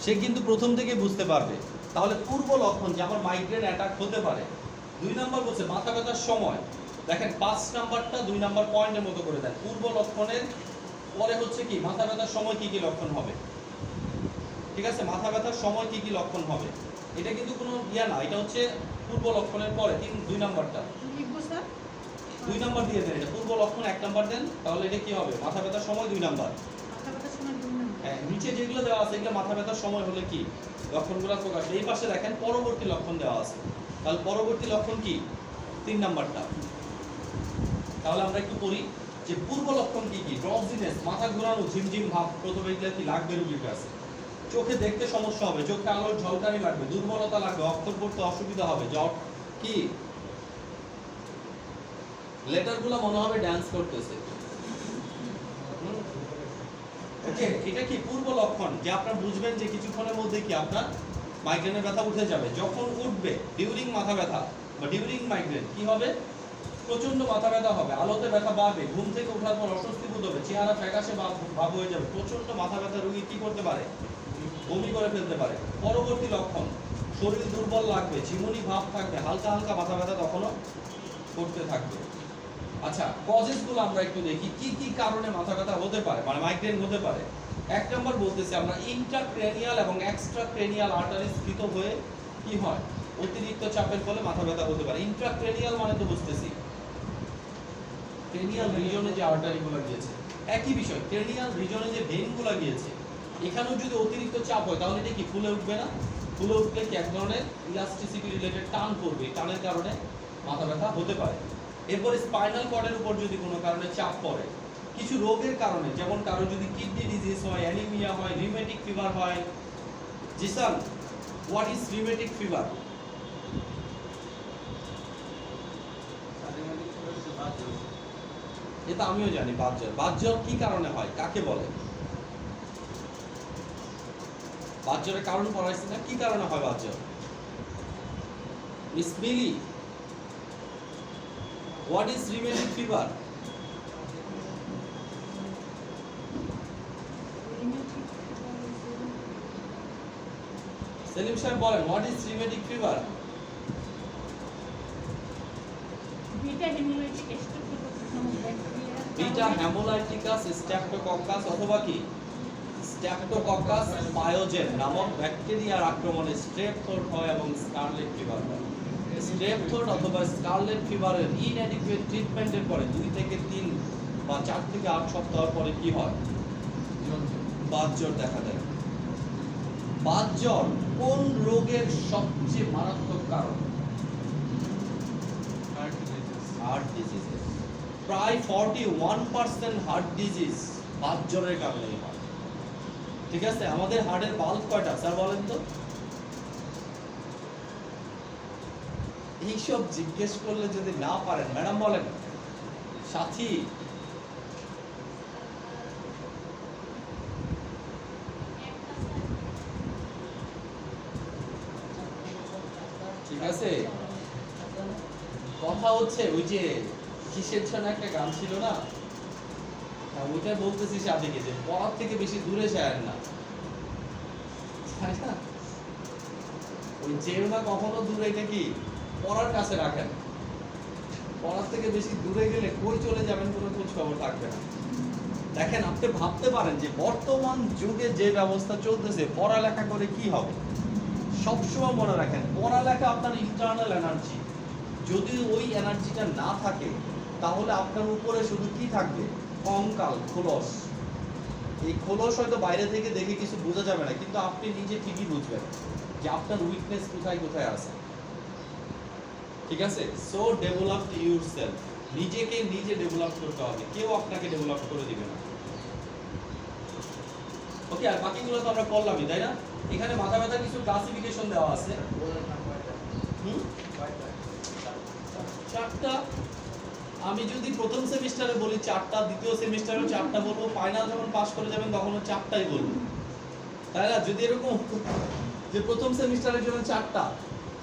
সে কিন্তু প্রথম থেকে বুঝতে পারবে। তাহলে পূর্ব লক্ষণ যে আমার মাইগ্রেন অ্যাটাক হতে পারে। 2 নাম্বার বলছে মাথা ব্যথার সময়। দেখেন 5 নাম্বারটা 2 নাম্বার পয়েন্টের মতো করে দেন। পূর্ব লক্ষণের পরে হচ্ছে কি মাথা ব্যথার সময় কি কি লক্ষণ হবে। ঠিক আছে, মাথা ব্যথার সময় কি কি লক্ষণ হবে, এটা কিন্তু কোনো ইয়া না, এটা হচ্ছে পূর্ব লক্ষণের পরে 2 নাম্বারটা। লিখবো স্যার? 2 নাম্বার দিয়ে দেন, এটা পূর্ব লক্ষণ 1 নাম্বার দেন, তাহলে এটা কি হবে, মাথা ব্যথার সময় 2 নাম্বার। মাথা ব্যথার সময় 2 নাম্বার। হ্যাঁ, নিচে যেগুলো দেওয়া আছে এগুলো মাথা ব্যথার সময় হলে কি লক্ষণগুলো প্রকাশ। এই পাশে দেখেন পরবর্তী লক্ষণ দেওয়া আছে, তাহলে পরবর্তী লক্ষণ কি 3 নাম্বারটা। তাহলে আমরা একটু পড়ি যে পূর্ব লক্ষণ কি কি। ড্রপজিনেস, মাথা ঘোরানো, ঝিমঝিম ভাব, প্রথমে এগুলো কি লাগবে রোগীর কাছে। চোখে দেখতে সমস্যা হবে, চোখে আলোর ঝলকানি লাগবে, দুর্বলতা লাগবে, অক্ষর পড়তে অসুবিধা হবে, জ্বর কি লেটারগুলো মনে হবে ড্যান্স করতেছে। ওকে, এটা কি পূর্ব লক্ষণ যে আপনারা বুঝবেন যে কিছুক্ষণের মধ্যে কি আপনার মাইগ্রেনের ব্যথা উঠে যাবে। যখন উঠবে ডিউরিং মাথা ব্যথা বা ডিউরিং মাইগ্রেন কি হবে, প্রচন্ড মাথা ব্যথা হবে, আলোতে ব্যথা বাড়বে, ঘুম থেকে ওঠার পর অস্বস্তি বোধ হবে, চেহারা ফ্যাকাশে ভাব হয়ে যাবে। প্রচন্ড মাথা ব্যথা রোগী কি করতে পারে? বমি করে ফেলতে পারে। পরবর্তী লক্ষণ, শরীর দুর্বল লাগবে, ঝিমুনি ভাব থাকবে, হালকা হালকা মাথা ব্যথা তখনও করতে থাকবে। আচ্ছা, কজেস গুলো আমরা একটু দেখি, কি কি কারণে মাথা ব্যথা হতে পারে, মানে মাইগ্রেন হতে পারে। এক নম্বর বলতেছি আমরা, ইন্ট্রাক্রেনিয়াল এবং এক্সট্রাক্রেনিয়াল আর্টারি স্ফীত হয়ে কি হয়? অতিরিক্ত চাপের ফলে মাথা ব্যথা হতে পারে। ইন্ট্রাক্রেনিয়াল মানে তো বুঝতেছি ক্রেনিয়াল রিজনে যে আর্টারিগুলো গিয়েছে, একই বিষয় ক্রেনিয়াল রিজনে যে ভেইনগুলো গিয়েছে, এখানেও যদি অতিরিক্ত চাপ হয় তাহলে এটা কি ফুলে উঠবে না? ফুলে উঠলে কি এক ধরনের ইলাস্টিসিটি রিলেটেড টান করবে, টানের কারণে মাথা ব্যথা হতে পারে। এরপরে স্পাইনাল কর্ডের উপর যদি কোনো কারণে চাপ পড়ে, কিছু রোগের কারণে, যেমন কারো যদি কিডনি ডিজিজ হয়, অ্যানিমিয়া হয়, রিউমেটিক ফিভার হয়। Zisan, what is rheumatic fever? এটা আমিও জানি, বাতজ্বর। বাতজ্বর কি কারণে হয়, কাকে বলে? বাতজ্বরের কারণ পড়াইছি না, কি কারণে হয় বাতজ্বর? Miss Mili, what is rheumatic fever? Selim সাহেব বলেন, what is rheumatic fever? Beta haemolyticus streptococcus অথবা কি স্ট্রেপ্টোকক্কাস পায়োজেন নামক ব্যাকটেরিয়ার আক্রমণে স্ট্রেপ থ্রোট হয় এবং স্কারলেট ফিভার হয়। স্ট্রেপ থ্রোট অথবা স্কারলেট ফিভারের ইনঅ্যাডিকুয়েট ট্রিটমেন্টের পরে 2 থেকে 3 বা 4 থেকে 8 সপ্তাহ পরে কি হয়? বাতজ্বর দেখা দেয়। বাতজ্বর কোন রোগের সবচেয়ে মারাত্মক কারণ? Heart disease. প্রায় 41% হার্ট ডিজিজ বাতজ্বরের কারণেই হয়। ঠিক আছে, আমাদের হার্টের বাল্ব কয়টা স্যার বলেন তো? এইসব জিজ্ঞেস করলে যদি না পারেন, ম্যাডাম বলেন। সাথী, ঠিক আছে, কথা হচ্ছে ওই যে কিসের জন্য একটা গান ছিল না, ওইটা বলতেছি সাথীকে যে পড়ার থেকে বেশি দূরে যায় না, তাই না? ওই যেও না কখনো দূরে, এটা কি পড়ার কাছে রাখেন। পড়ার থেকে বেশি দূরে গেলে কই চলে যাবেন কোনো খোঁজ খবর থাকবে না। দেখেন, আপনি ভাবতে পারেন যে বর্তমান যুগে যে ব্যবস্থা চলতেছে, পড়ালেখা করে কি হবে? সবসময় মনে রাখেন, পড়ালেখা আপনার ইন্টারনাল এনার্জি। যদি ওই এনার্জিটা না থাকে তাহলে আপনার উপরে শুধু কি থাকবে? কঙ্কাল, খোলস। এই খোলস হয়তো বাইরে থেকে দেখে কিছু বোঝা যাবে না, কিন্তু আপনি নিজে ঠিকই বুঝবেন যে আপনার উইকনেস কোথায় কোথায় আছে। ঠিক আছে, সো ডেভেলপ ইউরসেলফ। নিজেকে নিজে ডেভেলপ করতে হবে, কেউ আপনাকে ডেভেলপ করে দিবে না। ওকে, আর বাকিগুলো তো আমরা করলামই, তাই না? এখানে মাথা ব্যথা কিছু ক্লাসিফিকেশন দেওয়া আছে। চারটা। আমি যদি প্রথম সেমিস্টারে বলি 4টা, দ্বিতীয় সেমিস্টারেও 4টা বলবো, ফাইনাল যখন পাস করে যাবেন তখনও 4টাই বলবো, তাই না? যদি এরকম যে প্রথম সেমিস্টারের জন্য 4টা,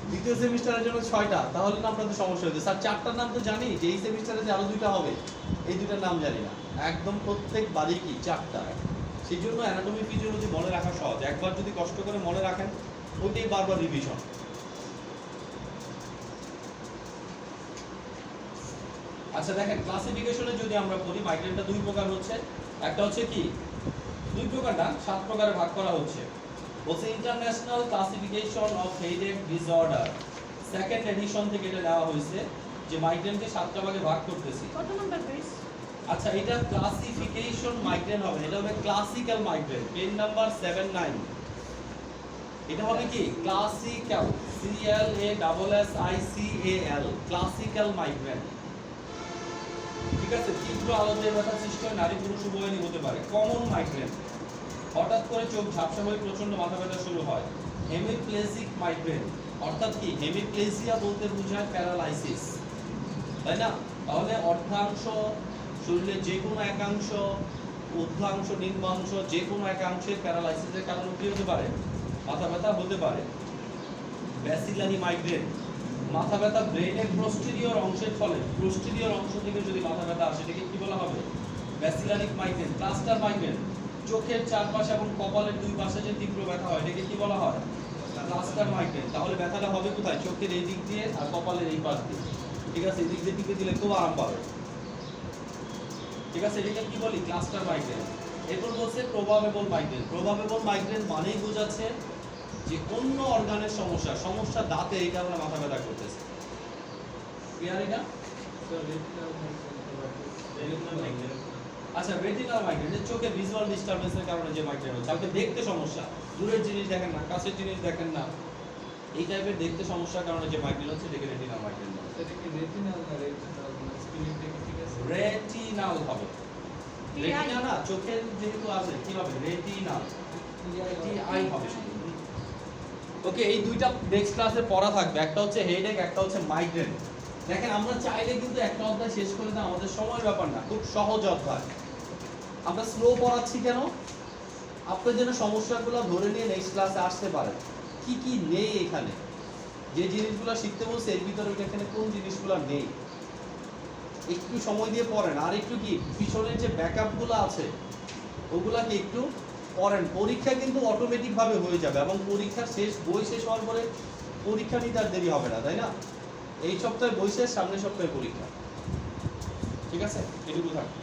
দ্বিতীয় সেমিস্টারের জন্য 6টা, তাহলে না আপনাদের সমস্যা হয়েছে। স্যার 4টার নাম তো জানি, যে এই সেমিস্টারে যে আরো 2টা হবে, এই 2টার নাম জানি না। একদম প্রত্যেকবারই কি 4টা। সেই জন্য অ্যানাটমি ফিজিওলজি মনে রাখা সহজ, একবার যদি কষ্ট করে মনে রাখেন ওইটাই বারবার রিভিশন। আচ্ছা দেখেন, ক্লাসিফিকেশনে যদি আমরা পড়ি, মাইগ্রেনটা 2 প্রকার হচ্ছে। একটা হচ্ছে কি 2 প্রকার না, 7 প্রকারে ভাগ করা হচ্ছে। বলছে international classification of headache disorder, second addition থেকে এটা দেওয়া হয়েছে, যে মাইগ্রেনকে 7টা ভাগে ভাগ করতেছি। কত নাম্বার পেজ? আচ্ছা, এটা ক্লাসিফিকেশন মাইগ্রেন হবে, এটা হবে ক্লাসিক্যাল মাইগ্রেন, পেজ নাম্বার 79। এটা হবে কি ক্লাসিক্যাল, CLASSICAL, ক্লাসিক্যাল মাইগ্রেন। ঠিক আছে, তীব্র আলোতে ব্যথা সৃষ্টি হয়, নারী পুরুষ উভয়েরই হতে পারে। কমন মাইগ্রেন, হঠাৎ করে চোখ ঝাপসা হয়ে প্রচন্ড মাথা ব্যথা শুরু হয়। হেমিপ্লেজিক মাইগ্রেন, অর্থাৎ কি হেমিপ্লেজিয়া বলতে বোঝায় প্যারালাইসিস, তাই না? তাহলে অর্ধাংশ শরীরের যে কোনো একাংশ, ঊর্ধ্বাংশ, নিম্নাংশ, যে কোনো একাংশের প্যারালাইসিসের কারণে কি হতে পারে? মাথা ব্যথা হতে পারে। ব্যাসিলারি মাইগ্রেন, মাথা ব্যথা ব্রেনের পোস্টেরিয়র অংশের ফলে, পোস্টেরিয়র অংশ থেকে যদি মাথা ব্যথা আসে এটাকে কি বলা হবে? ব্যাসিলারিক মাইগ্রেন, ক্লাস্টার মাইগ্রেন। চোখের চারপাশে এবং কপালের দুই পাশে যে তীব্র ব্যথা হয় এটাকে কি বলা হয়? Cluster migraine. তাহলে ব্যথাটা হবে কোথায়? চোখের এই দিক দিয়ে আর কপালের এই পাশ দিয়ে। ঠিক আছে, এই দিক দিয়ে টিপে দিলে খুব আরাম পাবে। ঠিক আছে, এটাকে কি বলি? Cluster migraine. এরপর বলছে প্রবাবেবল মাইগ্রেন। প্রবাবেবল মাইগ্রেন মানেই বোঝাচ্ছে যে অন্য অর্গানের সমস্যা, সমস্যা দাঁতে, এই কারণে মাথা ব্যথা করতেছে। ক্লিয়ার এটা? আচ্ছা, রেটিনাল মাইগ্রেন চোখের ভিজুয়াল ডিস্টারবেন্সের কারণে যে মাইগ্রেন হচ্ছে, আপনি দেখতে সমস্যা, দূরের জিনিস দেখেন না, কাছের জিনিস দেখেন না, এই টাইপের দেখতে সমস্যার কারণে যে মাইগ্রেন হচ্ছে এটাকে রেটিনাল মাইগ্রেন বলে। সেটা কি রেটিনাল না রেটিনাল স্পেলিংটা কি ঠিক আছে? রেটিনাল হবে। রেটিনা না, চোখের যেহেতু আছে কি হবে? রেটিনাল, টি-আই হবে। ওকে, এই দুইটা নেক্সট ক্লাসে পড়া থাকবে, একটা হচ্ছে হেডেক, একটা হচ্ছে মাইগ্রেন। দেখেন আমরা চাইলে কিন্তু একটা অধ্যায় শেষ করে দেওয়া আমাদের সময়ের ব্যাপার না, খুব সহজ অধ্যায়। আমরা স্লো পড়াচ্ছি কেন? আপনার যেন সমস্যাগুলো ধরে নিয়ে নেক্সট ক্লাসে আসতে পারে। কি কি নেই এখানে, যে জিনিসগুলো শিখতে বলছে এর ভিতরে এখানে কোন জিনিসগুলো নেই, একটু সময় দিয়ে পড়েন। আর একটু কি পিছনের যে ব্যাকআপগুলো আছে ওগুলাকে একটু পড়েন। পরীক্ষা কিন্তু অটোমেটিক ভাবে হয়ে যাবে, এবং পরীক্ষার শেষ, বই শেষ হওয়ার পরে পরীক্ষা নিতে আর দেরি হবে না, তাই না? এই সপ্তাহে বই শেষ, সামনের সপ্তাহে পরীক্ষা। ঠিক আছে, এটুকু থাকবে।